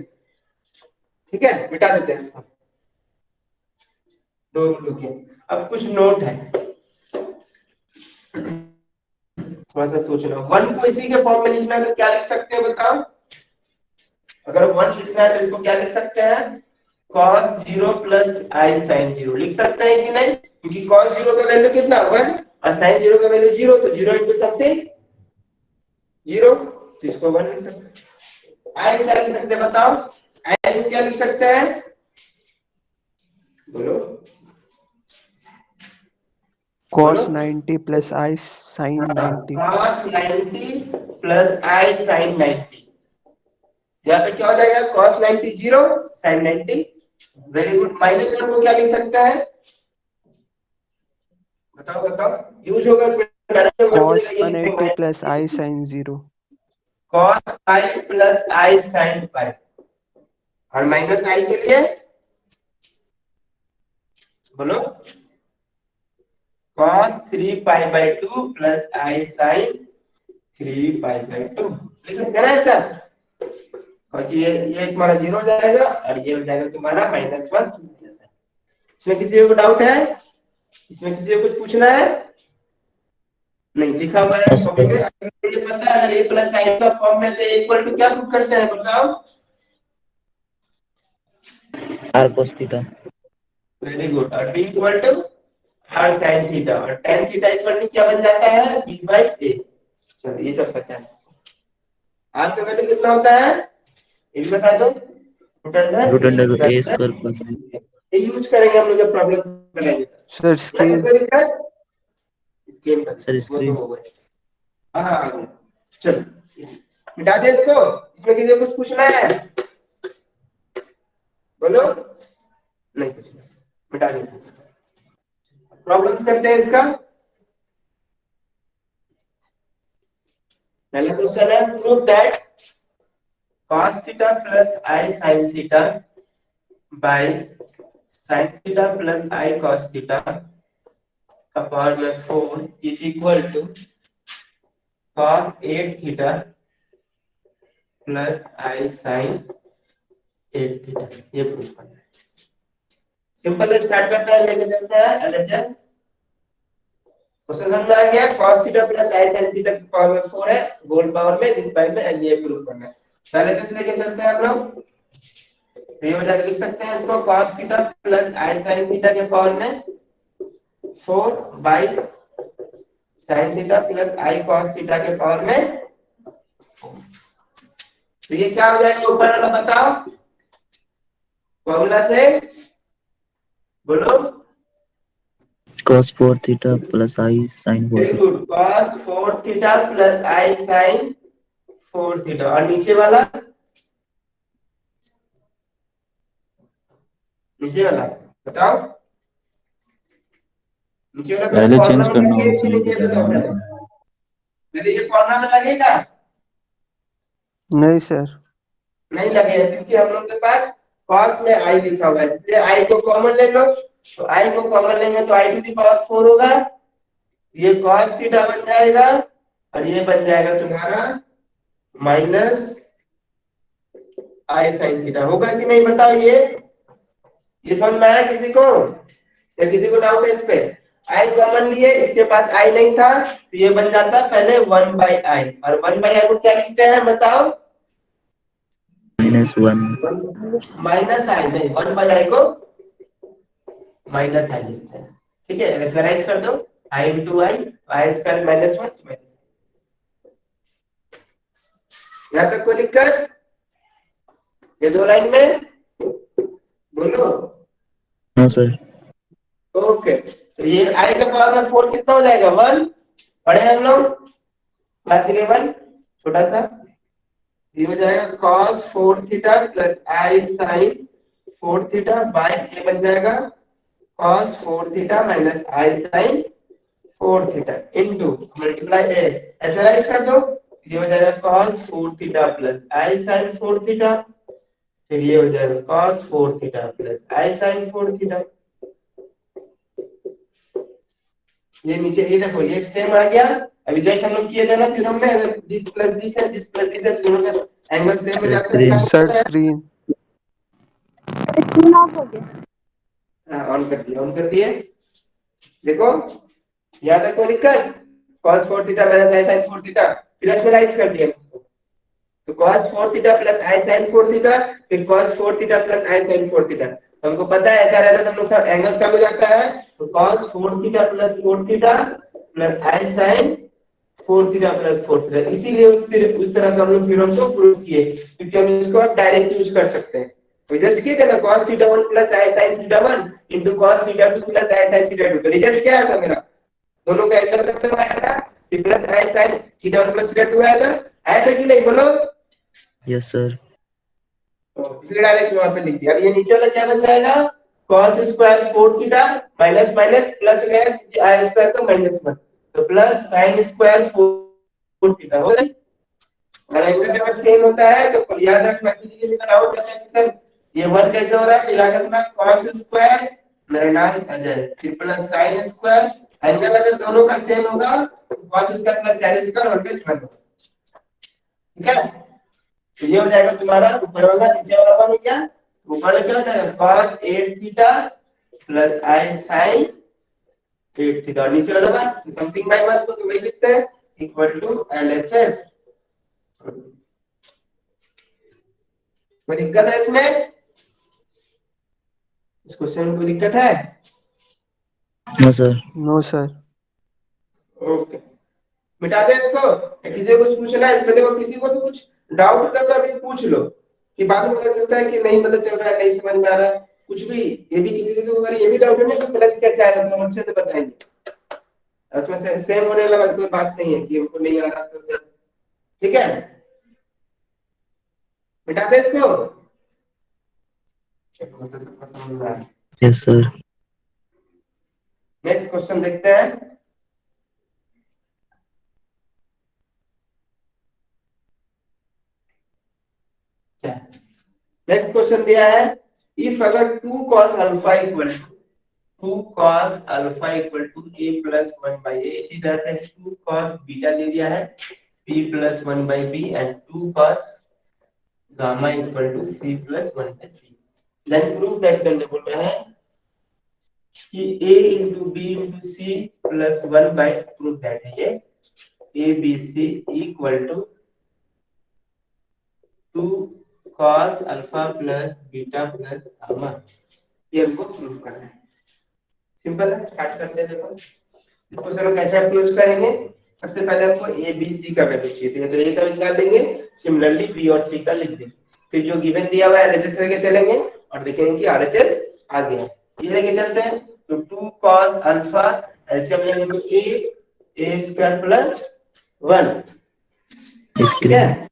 ठीक है, मिटा देते हैं इसको, दो लोग के, अब कुछ नोट है, थोड़ा सा सोचना, 1 को इसी के फॉर्म में लिखना है तो क्या लिख सकते हैं बताओ, अगर 1 लिखना है तो इसको क्या लिख सकते हैं cos 0 प्लस i sin 0 लिख सकते हैं कि नहीं, क्योंकि cos 0 का वैल्यू कितना 1 और sin 0 का वैल्यू 0, तो 0 into समथिंग 0, तो इसको 1 लिख सकते हैं, i क्या लिख सकते हैं बताओ, i को क्या लिख सकते हैं बोलो, cos 90 plus I sin 90. cos 90 plus i sin 90, यहाँ पे क्या हो जाएगा cos 90 0 sin 90, very good, minus 1 को क्या लिख सकता है बताओ बताओ, यूज होगा Cos 180 plus I sin 0. cos pi plus i sin pi, और माइनस i के लिए बोलो cos 3 pi by 2 plus i sin 3 pi by 2, लिख सकते हैं ना ऐसा, और ये तुम्हारा 0 हो जाएगा और ये हो जाएगा तुम्हारा -1, इसमें किसी को डाउट है, इसमें किसी को कुछ पूछना है, नहीं लिखा हुआ है कॉपी में, अगर ये पता है अगर a प्लस i का फॉर्म में तो a इक्वल टू क्या प्रूफ करते हैं बताओ, r cos theta. Very good, और b equal to r sin theta, और tan थीटा इक्वल टू क्या बन जाता है b by a, चलो ये सब पता है, r का वैल्यू कितना होता है ये भी बता दो, root under root a square plus b। ये यूज करेंगे हम लोग जब प्रॉब्लम बनाएंगे, Sir, scale. स्केल का सर वो स्क्रीन तो हो गया, हाँ चलो मिटा दे इसको, इसमें किसी को कुछ पूछना है बोलो, नहीं कुछ नहीं, मिटा दे, प्रॉब्लम्स करते हैं इसका, पहला क्वेश्चन है prove that cos theta plus i sin theta by sin theta plus i cos theta का पावर में 4 is equal to cos 8 theta plus i sin 8 theta. ये प्रूव करना है। सिंपल स्टार्ट करते हैं, लेके चलते हैं एलएचएस। क्वेश्चन समझ आ गया। cos theta plus i sin theta की पावर में 4 है होल पावर में दिस बाय में, ये प्रूव करना है। पहले जैसे लेके चलते हैं हम लोग, ये हो जाएगा, लिख सकते हैं इसको cos theta plus i sin theta के पावर में 4 bye sin theta plus i cos theta के पावर में। तो ये क्या हो जाएगा ऊपर वाला बताओ फॉर्मूला से, बोलो। cos 4 theta plus I sin 4 very theta. Good, cos 4 theta plus i sin 4 theta. और नीचे वाला, नीचे वाला बताओ, नीचे वाला पहले फॉर्मूला चेंज में करना होगा लगेगा कि पहले नहीं, ये बता बताओ रहा पहले। हूँ। पहले ये फॉर्मूला में लगेगा, नहीं सर। नहीं लगेगा क्योंकि हम लोग के पास cos में i लिखा हुआ है, इसलिए i को कॉमन ले लो। तो i को कॉमन लेंगे तो i टू द पावर 4 होगा, ये cos थीटा बन जाएगा और ये बन जाएगा तुम्हारा माइनस आई sin थीटा। होगा कि नहीं बताओ। ये समझ में आया किसी को, या किसी को डाउट है इस पे? i कॉमन लिए, इसके पास i नहीं था तो ये बन जाता पहले 1 बाई आई, और 1 बाई आई को क्या लिखते हैं बताओ? -1 माइनस आई नहीं, 1 बाई आई को माइनस आई लिखते हैं। ठीक है, रेफरेंस कर दो, i into I, I square minus 1। यहां तक कोई दिक्कत? ये दो लाइन में बोलो। हाँ सर। ओके, तो ये i का पावर में 4 कितना हो जाएगा? 1। पढ़े हम लोग क्लास 11 छोटा सा। ये हो जाएगा cos 4 theta plus i sin 4 theta by ये बन जाएगा cos 4 थीटा माइनस आई sin 4 थीटा इनटू मल्टीप्लाई ऐसे कर दो। ये हो जाएगा cos 4 theta plus i sin 4 theta, फिर ये हो जाएगा cos 4 theta plus i sin 4 theta. ये नीचे ये देखो, ये सेम आ गया। अभी जस्ट हम लोग किए थे ना थ्योरम में, अगर दिस प्लस दिस है, दिस प्लस दिस है, दोनों का एंगल सेम हो जाता है। Screen. Sir screen. ऑन कर दिया, ऑन कर दिए। देखो यहाँ तक कोई दिक्कत? cos 4 थीटा माइनस आई sin 4 थीटा, फिर रैशनलाइज कर दिया इसको। तो cos 4 theta plus i sin 4 theta, फिर cos 4 theta plus i sin 4 theta. तो हमको पता है ऐसा रहता है तो हम लोग एंगल सम हो जाता है। तो cos 4 theta plus 4 theta plus i sin 4 theta plus 4 theta. इसीलिए उस तरह का हम लोग थ्योरम को प्रूव किए, क्योंकि हम इसको डायरेक्ट यूज कर सकते हैं। तो जस्ट किए थे ना cos theta 1 plus i sin theta 1 into cos theta 2 plus i sin theta 2। तो रिजल्ट क्या आया था मेरा? दोनों का एंगल का सम आया था, plus i sin theta 1 plus theta 2 आया था कि नहीं बोलो? Yes sir. तो इसलिए डायरेक्ट वहां पे लिख दिया। अब ये नीचे वाला क्या बन जाएगा? cos square 4 theta minus minus plus हो जाएगा क्योंकि आई स्क्वायर का माइनस 1, तो प्लस sin स्क्वायर 4 थीटा हो जाएगा। और एंगल जब सेम होता है तो याद रखना, किसी का डाउट है कि सर ये 1 कैसे हो रहा है, तो याद रखना cos स्क्वायर मेरा नाम अजय, फिर प्लस sin स्क्वायर। एंगल अगर दोनों का सेम होगा तो cos square plus sin square whole पे लिखना। ठीक है, तो ये हो जाएगा तुम्हारा ऊपर वाला, नीचे वाला बन गया। ऊपर वाला क्या हो जाएगा? cos 8 theta plus i sin 8 theta, नीचे वाला बन समथिंग बाय 1 को तो वही लिखते हैं इक्वल टू LHS। कोई दिक्कत है इसमें? इस क्वेश्चन में कोई दिक्कत है? No sir. No sir. Okay, मिटा दे इसको। किसी को कुछ पूछना है इसमें? देखो किसी को तो कुछ डाउट होता तो अभी पूछ लो, कि बाद में पता चलता है कि नहीं पता चल रहा है, नहीं समझ में आ रहा है कुछ भी। ये भी किसी को अगर ये भी डाउट है ना तो प्लस कैसे आएगा तो हम अच्छे से बताएंगे। उसमें से सेम होने लगा कोई बात नहीं है कि हमको नहीं आ रहा तो सर। ठीक है, मिटा दे इसको। चलो तो सबका समझ में आ रहा है। Yes sir. नेक्स्ट क्वेश्चन देखते हैं। नेक्स्ट क्वेश्चन दिया है इफ अगर 2 cos alpha equal to 2 cos alpha equal to a plus 1 by a, इसी तरह से 2 cos बीटा दे दिया है b plus 1 by b and 2 cos gamma equal to c plus 1 by c, then prove that करने बोल रहे हैं कि a into b into c plus 1 by, prove that है ये a b c equal to 2 cos alpha plus beta plus gamma, ये हमको prove करना है। सिंपल है, स्टार्ट करते हैं। देखो इस क्वेश्चन को कैसे अप्रोच करेंगे। सबसे पहले हमको ए बी सी का वैल्यू चाहिए, तो ए का निकाल लेंगे, सिमिलरली बी और सी का लिख देंगे, फिर जो गिवन दिया हुआ है एलएचएस लेके चलेंगे और देखेंगे कि आरएचएस आ गया, ये लेके चलते हैं। तो 2 cos अल्फा ऐसे हम लेंगे तो a स्क्वायर प्लस 1, ठीक है,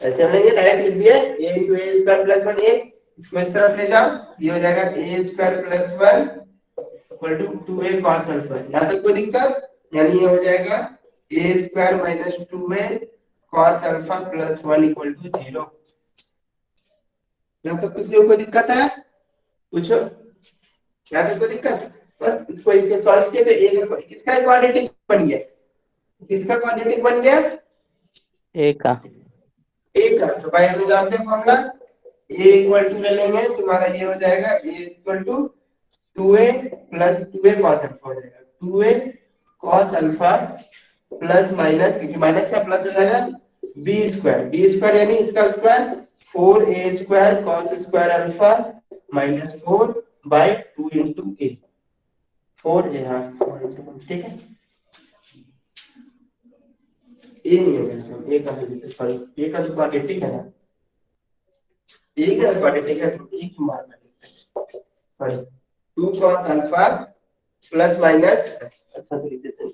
ऐसे हम लेंगे, डायरेक्ट लिख दिए a into a square plus 1, a इसको इस तरफ ले जाओ, ये हो जाएगा a square plus 1 equal to 2a cos alpha. यहाँ तक कोई दिक्कत, यानी ये हो जाएगा a square minus 2a cos alpha plus 1 equal to 0। यहाँ तक किसी को कोई दिक्कत है, पूछो, यहाँ तक कोई दिक्कत? बस इसको सॉल्व किए तो a का किसका क्वाड्रेटिक बन गया, किसका क्वाड्रेटिक बन गया, ए का। तो भाई हम जानते हैं फॉर्मूला, a इक्वल टू ले लेंगे, तुम्हारा ये हो जाएगा a equal to 2a plus 2a cos alpha हो जाएगा, 2a cos alpha plus minus, क्योंकि माइनस से प्लस हो जाएगा b स्क्वायर यानी इसका square 4a square cos square alpha minus 4 by 2 into a, 4a, हाँ 4 इंटू, ठीक है, ए नहीं होगा, ए का सॉरी, ए का जो क्वाड्रेटिक है ना, ए का क्वाड्रेटिक है तो एक मारना है, sorry 2 cos alpha plus minus, अच्छा तो लिख देते हैं,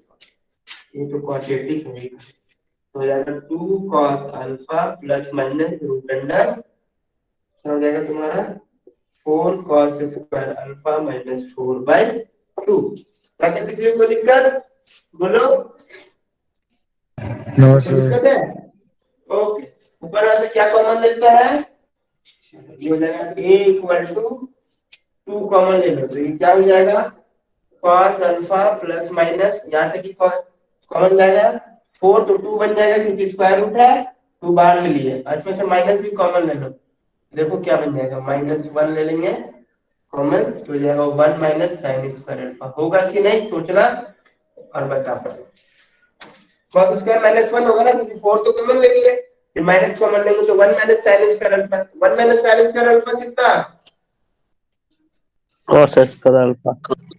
ये तो क्वाड्रेटिक है, तो हो जाएगा 2 cos alpha plus minus root under, क्या हो जाएगा तुम्हारा 4 cos square alpha minus 4 by 2। क्या किसी को दिक्कत बोलो? नो कोई दिक्कत है? ओके, ऊपर वाले क्या कॉमन लेता है, ये हो जाएगा a इक्वल टू 2 कॉमन ले लो, तो ये क्या हो जाएगा cos अल्फा प्लस माइनस, यहाँ से कि कॉमन जाएगा 4 तो 2 बन जाएगा, क्योंकि स्क्वायर रूट है 2 बाहर ले लिए, इसमें से माइनस भी कॉमन ले लो, देखो क्या बन जाएगा -1 ले लेंगे कॉमन, तो हो जाएगा 1 माइनस साइन स्क्वायर अल्फा, होगा कि नहीं सोचना और बता पाओ। cos स्क्वायर -1 होगा ना, क्योंकि 4 तो कॉमन ले लिए, फिर माइनस कॉमन लेंगे तो 1 minus sine square alpha, 1 minus sine square alpha कितना, cos square alpha.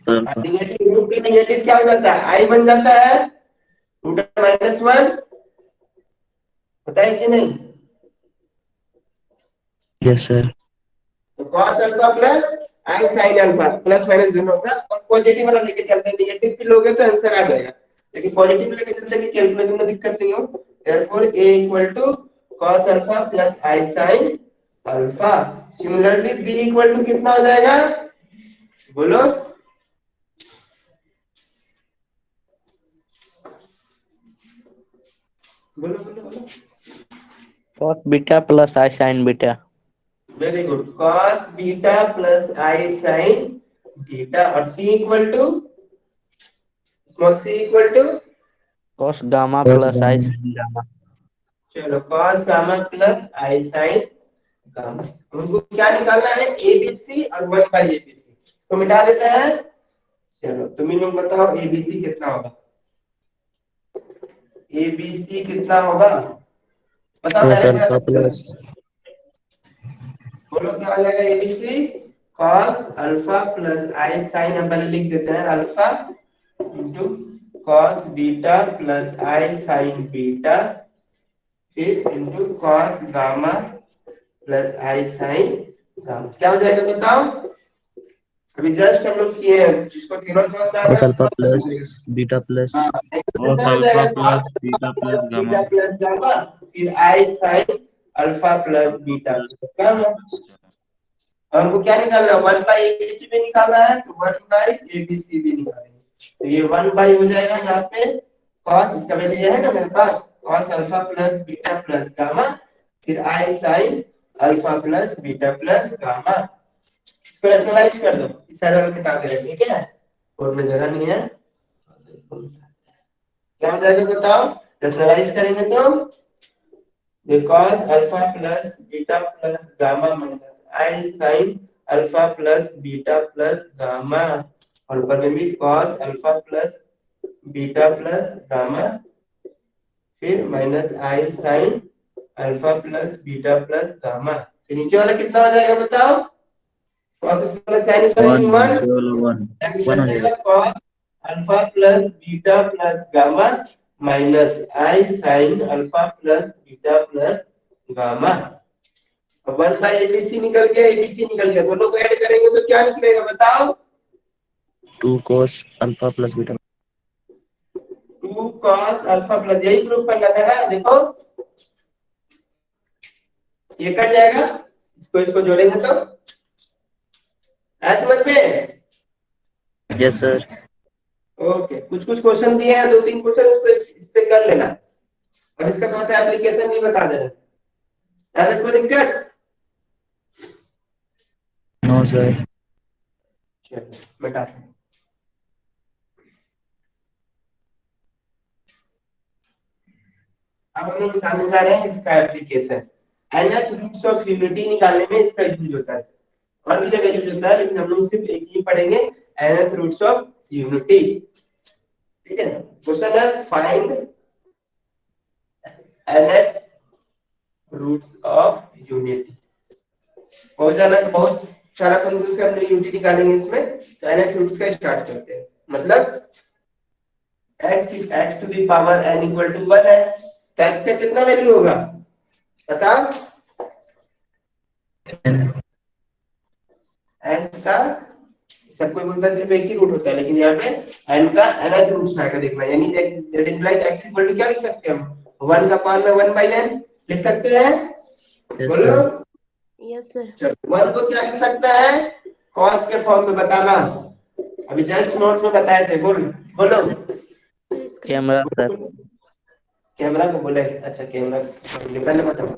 Negative root का नेगेटिव क्या हो जाता है, आई बन जाता है रूट -1, पता है कि नहीं? Yes sir. तो cos alpha plus i sine alpha, plus minus दोनों होगा, और पॉजिटिव वाला लेके चलते हैं, नेगेटिव भी लोगे तो आंसर आ जाएगा, लेकिन पॉजिटिव लेके चलते हैं कि कैलकुलेशन में दिक्कत नहीं हो। Therefore a equal to cos alpha plus i sine alpha. Similarly b equal to कितना हो जाएगा, बोलो बोलो बोलो बोलो, cos beta plus i sine beta. Very good, cos beta plus i sine beta, और c equal to small c equal to cos gamma Cos plus i gamma। Sine gamma. चलो cos gamma plus i sine gamma, उनको क्या निकालना है, ABC और 1 bye ABC, तो मिटा देते हैं। चलो तुम ही लोग बताओ एबीसी कितना होगा, एबीसी कितना होगा बताओ, cos डायरेक्ट अल्फा प्लस बोलो क्या हो जाएगा, ABC cos alpha plus i sine, हम पहले लिख देते हैं alpha into cos beta plus i sine beta, फिर into cos gamma plus i sine gamma, क्या हो जाएगा बताओ, अभी जस्ट हम लोग किए हैं, जिसको थ्योरम समझना है cos alpha plus beta plus cos alpha plus beta plus gamma, फिर i sine alpha plus beta plus gamma. हमको क्या निकालना है, 1 बाय एबीसी भी निकालना है, तो 1 बाय एबीसी भी निकालेंगे, तो ये 1 बाय हो जाएगा यहाँ पे cos, इसका वैल्यू ये है ना मेरे पास, cos alpha plus beta plus gamma, फिर i sine alpha plus beta plus gamma. इसको रैशनलाइज कर दो, इस साइड वाला मिटा दे, ठीक है, कोड में जगह नहीं है। क्या हो जाएगा बताओ, रैशनलाइज करेंगे तो because alpha plus beta plus gamma minus i sine alpha plus beta plus gamma, और ऊपर में भी cos alpha plus beta plus gamma, फिर minus i sine alpha plus beta plus gamma. तो नीचे वाला कितना हो जाएगा बताओ, cos plus sin is equal to 1, one हो जाएगा। cos alpha plus beta plus gamma minus i sine alpha plus beta plus gamma. अब 1 बाय एबीसी निकल गया, एबीसी निकल गया, दोनों को ऐड करेंगे तो क्या निकलेगा बताओ, 2 cos alpha plus beta. 2 cos alpha plus, यही प्रूफ करना था ना, देखो ये कट जाएगा, इसको जोड़ेंगे तो ऐसे समझ में। Yes sir. ओके, कुछ क्वेश्चन दिए हैं, 2-3 क्वेश्चन उसको इस पे कर लेना, और इसका थोड़ा सा एप्लीकेशन भी बता देना, ऐसा कोई दिक्कत? No sir. चलो बेटा, अब हम लोग निकालने जा रहे हैं इसका application. nth roots of unity निकालने में इसका यूज होता है, और भी जगह यूज होता है, लेकिन हम लोग सिर्फ एक ही पढ़ेंगे, nth रूट्स ऑफ यूनिटी, ठीक है। क्वेश्चन है find nth roots of unity. बहुत सारा कंफ्यूज कर यूनिटी निकालेंगे इसमें, तो nth रूट्स का स्टार्ट करते हैं। मतलब x to the power n equal to 1 है, तो x से कितना वैल्यू होगा बता, n का सब कोई बोलता है सिर्फ एक ही रूट होता है, लेकिन यहाँ पे n का nth रूट आएगा देखना, यानी that implies x equal to क्या लिख सकते हैं हम, 1 का पावर में 1 बाय n लिख सकते हैं, बोलो यस सर। 1 को क्या लिख सकता है, cos के फॉर्म में बताना, अभी जस्ट नोट्स में बताए थे, बोलो कैमरा सर। कैमरा को बोले, अच्छा कैमरा पहले बताओ,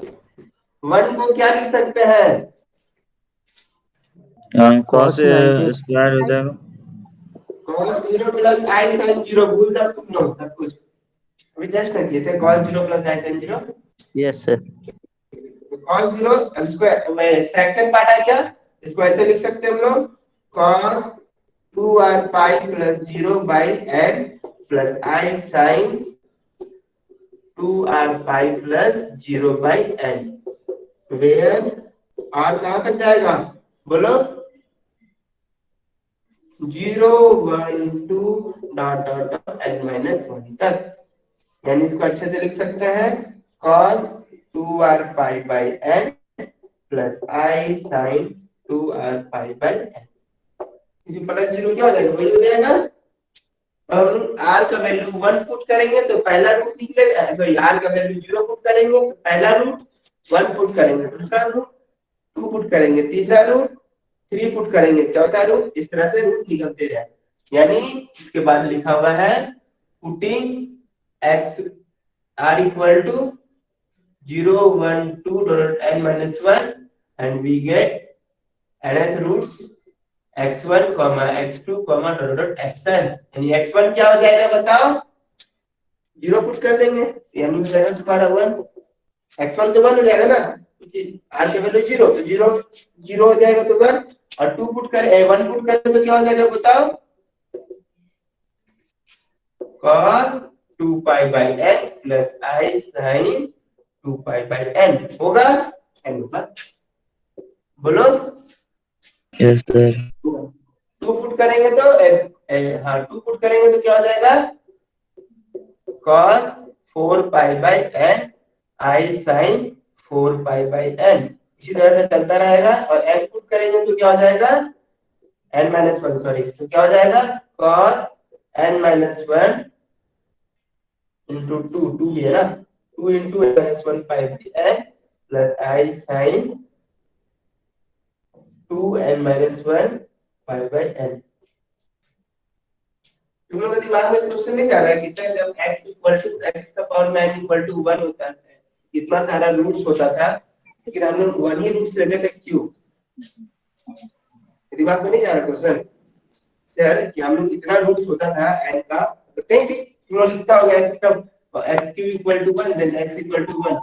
1 को क्या लिख सकते हैं, cos cos 90 स्क्वायर हो जाएगा। cos 0 प्लस i sin 0, भूल जाओ तुम लोग सब कुछ, अभी जस्ट ना किए थे, cos 0 plus i sin 0, yes sir. cos 0 इसको फ्रैक्शन पार्ट है क्या, इसको ऐसे लिख सकते हैं हम लोग, cos 2r pi plus 0 by n plus i sin 2r pi plus 0 by n, where r कहां तक जाएगा बोलो, 0 1 2 dot dot dot n minus 1 तक, यानी इसको अच्छे से लिख सकते हैं cos 2r pi by n plus i sin 2r pi by n, जो प्लस 0 क्या हो जाएगा, वही हो जाएगा। अब हम r का वैल्यू 1 पुट करेंगे तो पहला रूट निकलेगा, सॉरी r का वैल्यू 0 पुट करेंगे तो पहला रूट, 1 पुट करेंगे दूसरा रूट, 2 पुट करेंगे तीसरा रूट, 3 पुट करेंगे चौथा रूट, इस तरह से रूट निकलते जाए, यानी इसके बाद लिखा हुआ है putting x r equal to 0 1 2 dot n minus 1 and we get nth roots x1, x2, dot dot xn, यानी x1 क्या हो जाएगा बताओ, 0 पुट कर देंगे, यानी हो जाएगा तुम्हारा 1, x1 तो 1 हो जाएगा ना, क्योंकि r का वैल्यू 0, तो 0 हो जाएगा तो 1, और 2 पुट कर 1 पुट करें तो क्या हो जाएगा बताओ, cos 2 pi by n plus i sin 2 pi by n होगा, n होगा, बोलो यस सर। 2 पुट करेंगे तो हाँ 2 पुट करेंगे तो क्या हो जाएगा, cos 4 pi by n i sin 4 pi by n, इसी तरह से चलता रहेगा, और n पुट करेंगे तो क्या हो जाएगा, n minus 1, सॉरी, तो क्या हो जाएगा cos n minus 1 into 2 भी है ना, 2 into n minus 1 pi by n plus i sin 2n minus 1 pi by n। तुम लोग के दिमाग में क्वेश्चन नहीं जा रहा है कि सर जब x इक्वल टू x का पावर में n इक्वल टू 1 होता है इतना सारा रूट्स होता था, लेकिन हम लोग वन ही रूट्स लेते थे, क्यों? दिमाग में नहीं जा रहा क्वेश्चन सर कि हम लोग इतना रूट्स होता था एन का, तो कहीं भी क्यों लिखता होगा एक्स का x q equal to 1 then x equal to 1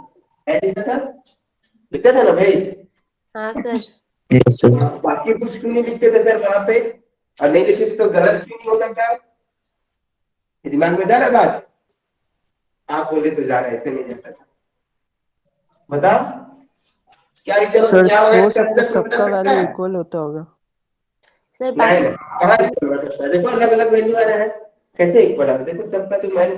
ऐसे लिखता था ना भाई? हाँ सर। Yes sir. बाकी कुछ क्यों नहीं लिखते थे सर वहां पे? और नहीं लिखते थे तो गलत क्यों नहीं होता था? ये दिमाग में जा रहा बात? आप बोले तो जा रहा है, ऐसे नहीं जाता था। बताओ क्या रीजन सर क्या होगा हो इसका सकता आंसर, कोई बता सबका सकता वैल्यू है? इक्वल होता होगा। सर नहीं, बाकी कहाँ इक्वल हो सकता है? देखो अलग अलग वैल्यू आ रहा है, कैसे इक्वल है? देखो सबका तो मान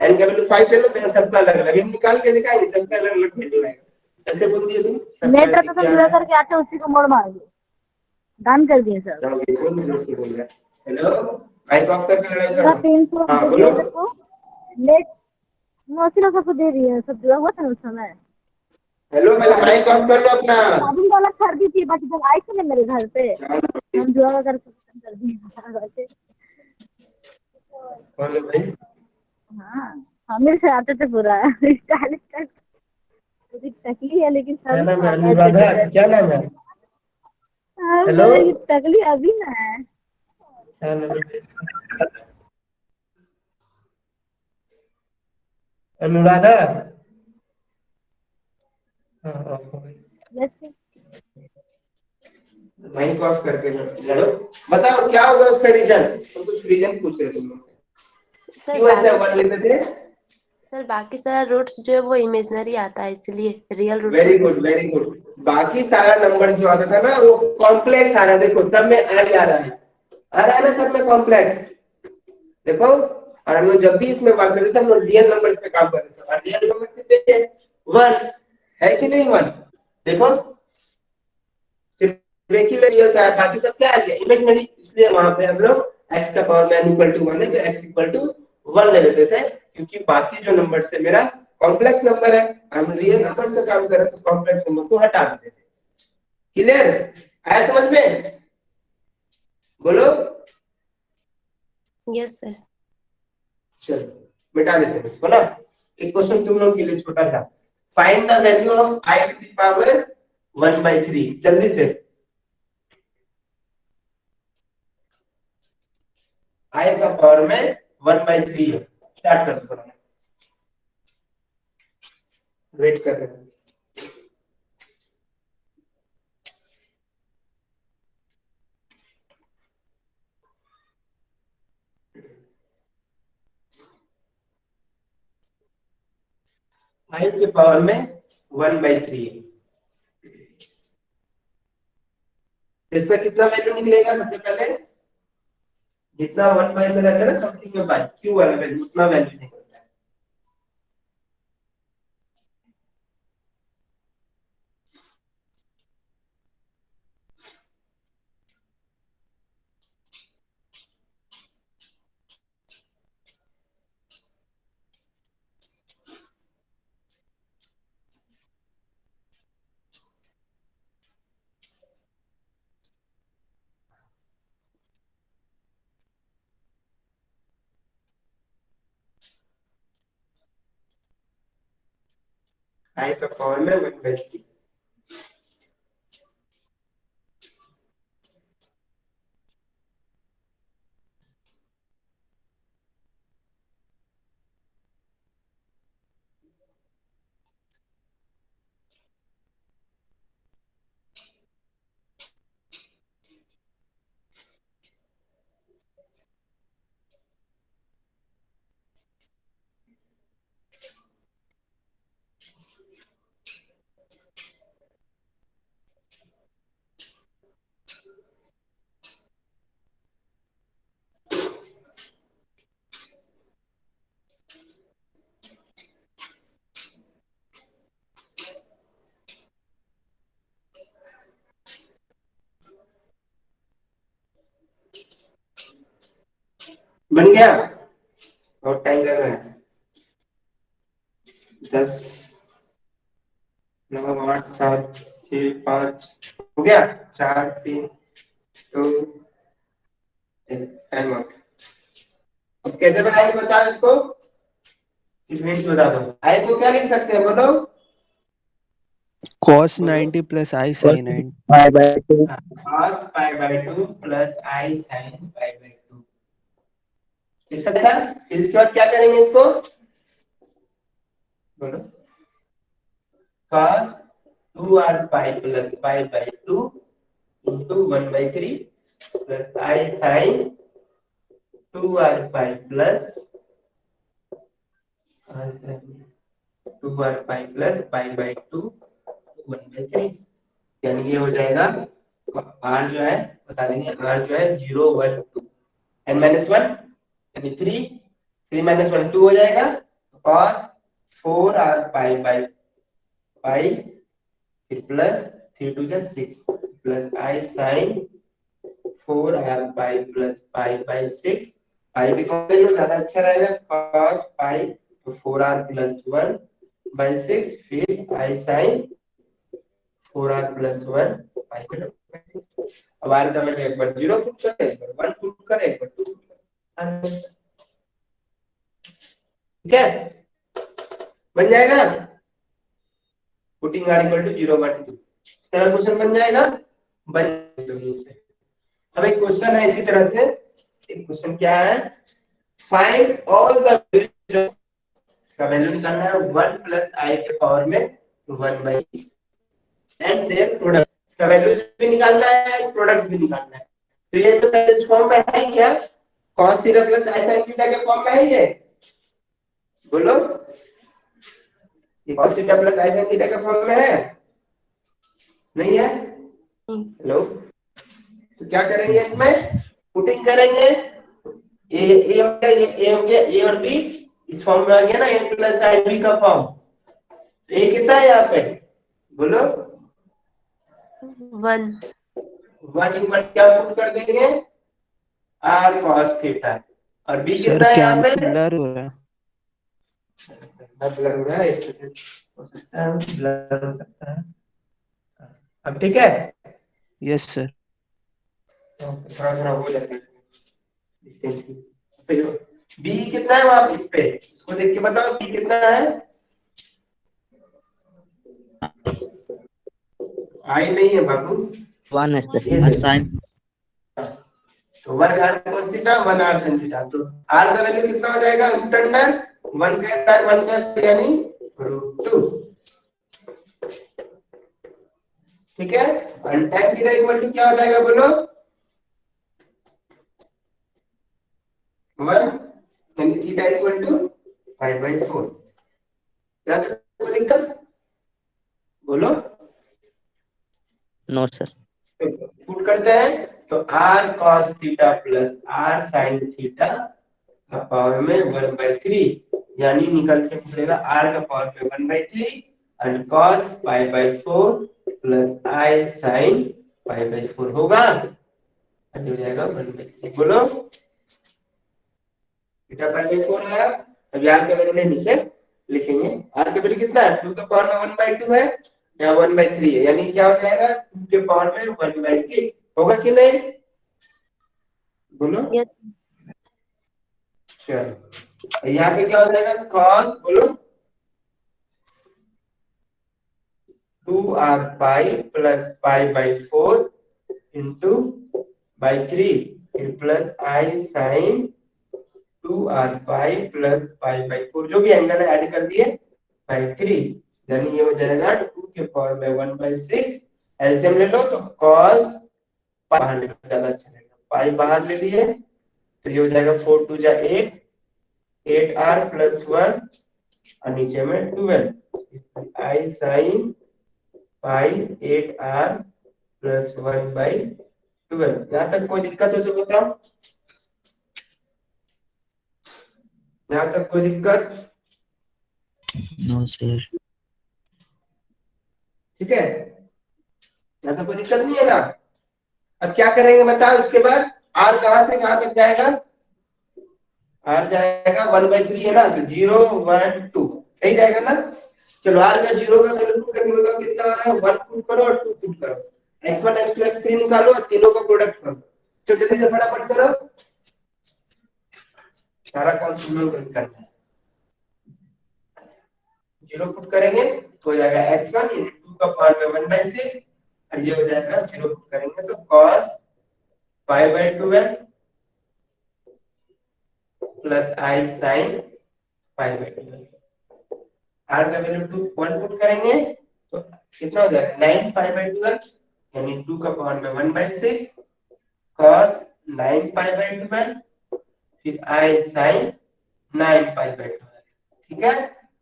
एन का वैल्यू 5 ले लो, तो सबका अलग अलग हम निकाल के दिखाएंगे, सबका अलग अलग वैल्यू आएगा। ऐसे बोल दिए तुम सबका लेटर तो क्या पूरा है? करके आते उसी को मोड़ मार दिए, डन कर दिए सर। जाओ ये कौन जोर से बोल रहा है? हेलो, माइक ऑफ करके लड़ाई पूरा करो। 300 हाँ बोलो। लेटर को लेट मौसी लोग सबको दे रही है, सब जुड़ा हुआ था ना उस समय। हेलो, पहले माइक ऑफ कर लो अपना। साबुन वाला खरीदी थी, बट जब आई थी ना मेरे घर पे, हम जुड़ा हुआ करके खत्म कर दिए। बोलो भाई। हाँ, हमें से आते थे पूरा स्टाइलिश तक, थोड़ी टकली है लेकिन क्या सब नाम है? आता है अनुराधा, बेटे। क्या नाम है? हाँ हेलो, बोले कि टकली अभी ना है। क्या नाम है? अनुराधा। हाँ ऑफ हो गई। जैसे माइक ऑफ करके लड़ो। बताओ क्या होगा उसका रीजन? तो कुछ रीजन पूछ रहे तुम मुझसे, सर क्यों ऐसे बाकी वन लेते थे? सर बाकी सारा रूट्स जो है वो इमेजिनरी आता है, इसलिए real root very good, very good. बाकी सारा नंबर जो आता था ना वो कॉम्प्लेक्स आ रहा है, देखो सब में आ जा रहा है, आ रहा है ना सब में कॉम्प्लेक्स, देखो। और हम लोग जब भी इसमें बात करते थे हम लोग रियल नंबर्स पे काम करते थे, और रियल नंबर कितने थे? 1 है कि नहीं? 1 देखो, सिर्फ एक ही रियल है, बाकी सब क्या है? इमेजिनरी। इसलिए वहां पे हम लोग x का पावर में n इक्वल टू 1 है तो x इक्वल टू 1 ले लेते थे, क्योंकि बाकी जो नंबर से मेरा कॉम्प्लेक्स नंबर है, हम रियल नंबर पे काम कर रहे हैं तो कॉम्प्लेक्स नंबर को हटा देते थे। क्लियर? आया समझ में? बोलो। Yes sir. चलो मिटा देते हैं इसको ना। एक क्वेश्चन तुम लोग के लिए छोटा सा, find the value of i to the power 1/3, जल्दी से। i का पावर में 1/3 है, स्टार्ट कर दो। वेट कर रहे हैं। i के पावर में 1/3 है, इसका कितना वैल्यू निकलेगा? सबसे पहले जितना 1/, में रहता है ना समथिंग में बाय क्यू वाला वैल्यू, उतना वैल्यू निकलता है। i का पावर में 1/3। बन गया? और टाइम लग रहा है? 10, 9, 8, 7, 6, 5 हो गया? 4, 3, 2, 1, टाइम आउट। अब कैसे बनाएंगे बताओ इसको? इक्वेशन बता दो। आई को क्या लिख सकते हैं बोलो? cos बोलो 90 plus I cos sin 90. pi by 2 cos pi by two plus i sine pi by to. ठीक है सर, फिर इसके बाद क्या करेंगे इसको, बोलो cos 2r pi plus pi by two into 1/3 plus i sine 2r pi plus 2r pi plus pi by two 1/3, यानी ये हो जाएगा r जो है बता देंगे, r जो है 0 1 2 n माइनस 1 यानी 3 3 माइनस 1 2 हो जाएगा, cos 4r pi by pi फिर प्लस 3 2 जा 6 plus i sine 4r pi plus pi by 6, pi भी कौन सा ज्यादा अच्छा रहेगा, cos पाई तो 4r प्लस 1 बाई 6 फिर आई साइन 4r प्लस 1 पाई। अब r का वैल्यू एक बार 0 पुट करें, एक बार 1 पुट करें, एक बार 2 पुट करें, ठीक है, बन जाएगा पुटिंग r इक्वल टू 0 1 2, इस तरह क्वेश्चन बन जाएगा, बन से। अब एक क्वेश्चन है इसी तरह से, एक क्वेश्चन क्या है, फाइंड ऑल द वैल्यूज, इसका वैल्यू निकालना है 1 प्लस आई के पावर में 1 बाई एंड देयर प्रोडक्ट, इसका वैल्यूज भी निकालना है प्रोडक्ट भी निकालना है। तो ये तो इस फॉर्म में है क्या, cos theta plus i sin theta के फॉर्म में है ये, बोलो ये cos theta plus i sin theta के फॉर्म में है, नहीं है, हेलो, तो क्या करेंगे इसमें पुटिंग करेंगे, ए हो गया, ये ए हो गया, ए और बी इस फॉर्म में आ गया ना, ए प्लस आई बी का फॉर्म, ए कितना है यहाँ पे, बोलो 1 1 इक्वल क्या पुट कर देंगे r cos थीटा, और b सर कितना है यहाँ पे, कैमरा ब्लर हो रहा है। ब्लर हो रहा है, एक सेकंड, हो सकता है ब्लर हो सकता है, अब ठीक है, यस सर। थोड़ा थोड़ा हो जाएगा, b कितना है वहां पे, इस पे इसको देख के बताओ b कितना है, आई नहीं है बाबू, 1 है सर, ये और देखो। sin तो 1 r cos theta 1 r sin theta, तो r का वैल्यू कितना हो जाएगा, रूट अंडर 1 का स्क्वायर 1 का स्क्वायर यानी √2, ठीक है, और tan थीटा इक्वल टू क्या हो जाएगा, बोलो 1 यानी थीटा इक्वल टू 5/4, क्या कोई दिक्कत, बोलो, नो सर, पुट करते हैं, तो r cos theta plus r sin theta का पावर में 1/3, यानी निकल के निकलेगा r का पावर में 1/3 and cos π/4 plus i sin π/4 होगा, हो जाएगा 1/3, बोलो थीटा π/4 आया। अब r का वैल्यू नीचे लिखेंगे, r का वैल्यू कितना है, 2 का पावर में 1/2 है, यहाँ 1/3 है, यानी क्या हो जाएगा 2 के पावर में 1/6 होगा कि नहीं, बोलो, Yes. चलो यहाँ पे क्या हो जाएगा, cos बोलो 2r pi plus π/4 into by 3 फिर plus i sine 2r pi plus π/4, जो भी एंगल है ऐड कर दिए बाई 3, यानी ये हो जाएगा 2 के पावर में 1/6, एलसीएम ले लो तो cos बाहर ले लो ज्यादा अच्छा रहेगा, पाई बाहर ले लिए तो ये हो जाएगा 4 2 जा 8 8r प्लस 1 और नीचे में 12 आई साइन पाई 8r प्लस 1/12, यहाँ तक कोई दिक्कत हो तो बताओ, यहाँ तक कोई दिक्कत, नो सर, ठीक है, यहाँ तक कोई दिक्कत नहीं है ना। अब क्या करेंगे बताओ, इसके बाद r कहां से कहां तक जाएगा, r जाएगा 1/3 है ना, तो 0 1 2 यही जाएगा ना, चलो r का 0 का वैल्यू पुट करके बताओ कितना आ रहा है, 1 पुट करो और 2 पुट करो, x1 x2 x3 निकालो और तीनों का प्रोडक्ट करो, चलो जल्दी से फटाफट करो, सारा काम तुम लोग करना है, 0 पुट करेंगे तो हो जाएगा x1 into 2 का पावर में 1/6 और ये हो जाएगा 0 पुट करेंगे तो cos pi by 12 plus i sin pi by 12 r का वैल्यू 2 1 पुट करेंगे तो कितना हो जाएगा 9 pi by 12 यानी 2 का पावर में 1/6 cos 9 pi by 12 फिर i sin 9 pi by 12 ठीक है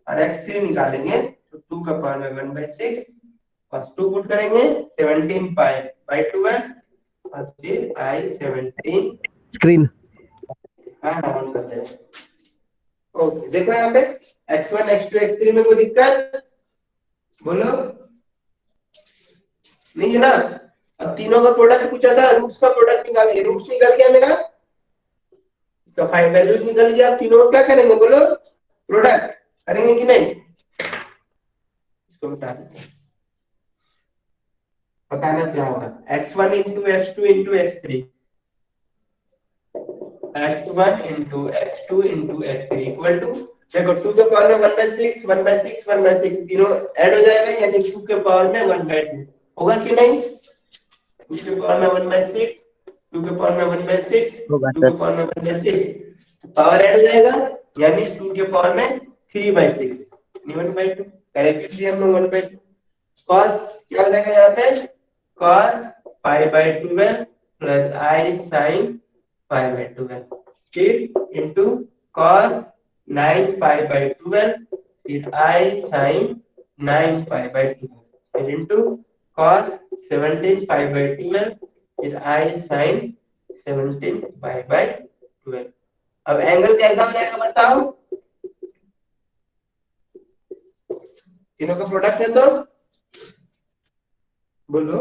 और x3 निकालेंगे तो 2 का पावर में 1/6 और 2 पुट करेंगे 17 pi by 12 और फिर i 17 स्क्रीन हाँ ऑन कर दे ओके देखो यहाँ पे x1 x2 x3 में कोई दिक्कत बोलो नहीं है ना अब तीनों का प्रोडक्ट पूछा था रूट्स का प्रोडक्ट निकालिए रूट्स निकल गया मेरा इसका फाइंड वैल्यूज निकल गया तीनों का क्या करेंगे बोलो प्रोडक्ट करेंगे कि नहीं इसको मिटा देते हैं बताना क्या होगा x1 into x2 into x3 x1 into x2 into x3 equal to देखो 2 के पावर में 1/6 1/6 1/6 तीनों ऐड हो जाएगा यानी 2 के पावर में 1/2 होगा कि नहीं 2 के पावर में 1/6 2 के पावर में 1/6 होगा 2 के पावर में 1/6 पावर ऐड हो जाएगा यानी 2 के पावर में 3/6 1/2 करेक्टली हम लोग 1/2 cos क्या हो जाएगा यहाँ पे cos pi by 12 plus i sin pi by 12 फिर into cos 9 pi by 12 फिर i sin 9 pi by 12 फिर into cos 17 pi by 12 फिर i sin 17 pi by 12 अब एंगल कैसा हो जाएगा बताओ तीनों का प्रोडक्ट है तो बोलो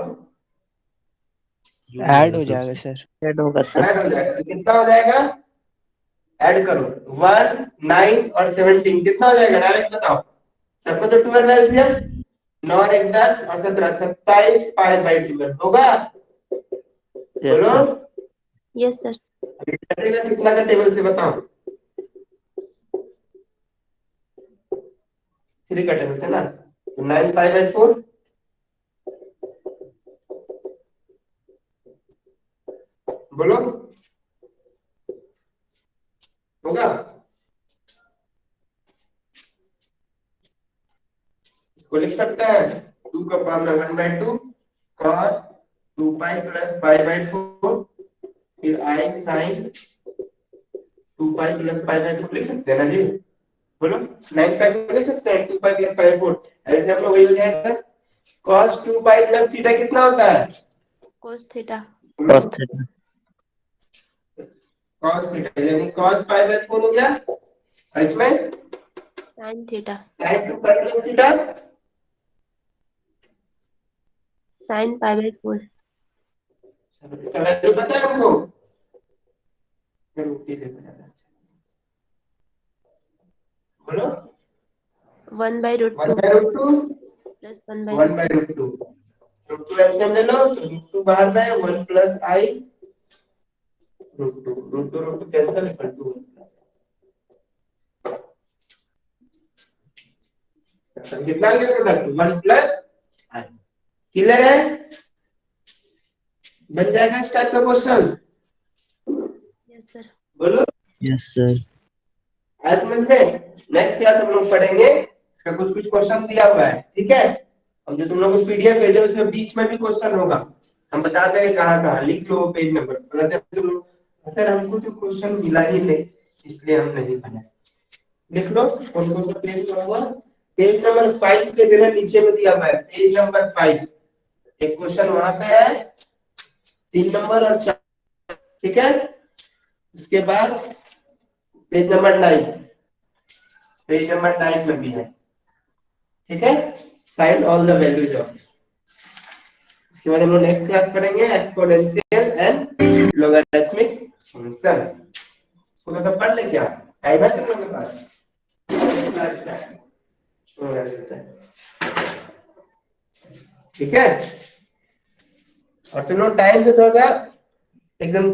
ऐड हो जाएगा सर। ऐड होगा सर। ऐड हो जाएगा तो कितना हो जाएगा ऐड करो 1 9 और 17 कितना हो जाएगा डायरेक्ट बताओ सबको तो 12 एलसीएम 9 और 1 10 और 17 27 पाई बाय 12 होगा बोलो यस सर। अभी कटेगा कितना का टेबल से बताओ 3 का टेबल से ना तो 9 पाई बाय 4 बोलो होगा इसको लिख सकते हैं 2 का पावर में 1/2 cos 2 pi plus pi by 4 फिर i sin 2 pi plus pi by 4 लिख सकते हैं ना जी बोलो 9 pi को लिख सकते हैं 2 pi plus pi by 4 ऐसे हम लोग वही हो जाएगा cos 2 pi plus थीटा कितना होता है cos theta cos theta cos theta यानी cos pi by 4 हो गया और इसमें sin theta sin 2 pi plus theta sin pi by 4 इसका वैल्यू पता है हमको रोटी लेके जाता बोलो 1 by root 2 1 by root 2 plus 1 by 1 by root 2 root 2 LCM ले लो तो root 2 बाहर में 1 plus I root 2 cancel equal to कितना आ गया प्रोडक्ट 1 plus I क्लियर है बन जाएगा इस टाइप का क्वेश्चन यस सर। बोलो यस सर। आज समझ में नेक्स्ट क्लास हम लोग पढ़ेंगे इसका कुछ कुछ क्वेश्चन दिया हुआ है ठीक है हम जो तुम लोग को पीडीएफ भेजे उसमें बीच में भी क्वेश्चन होगा हम बता देंगे कहाँ लिख लो पेज नंबर अगर तुम सर हमको तो क्वेश्चन मिला ही नहीं इसलिए हम नहीं बनाए लिख लो कौन कौन सा पेज में होगा पेज नंबर 5 के जगह नीचे में दिया हुआ है पेज नंबर 5 एक क्वेश्चन वहां पे है 3 नंबर और 4 ठीक है उसके बाद पेज नंबर 9 पेज नंबर 9 में भी है ठीक है find all the values of इसके बाद हम लोग नेक्स्ट क्लास पढ़ेंगे एक्सपोनेंशियल एंड लॉगरिथमिक फंक्शन थोड़ा सा पढ़ ले क्या टाइम है तुम लोगों के पास ठीक है और तुम लोग टाइम से थोड़ा सा एकदम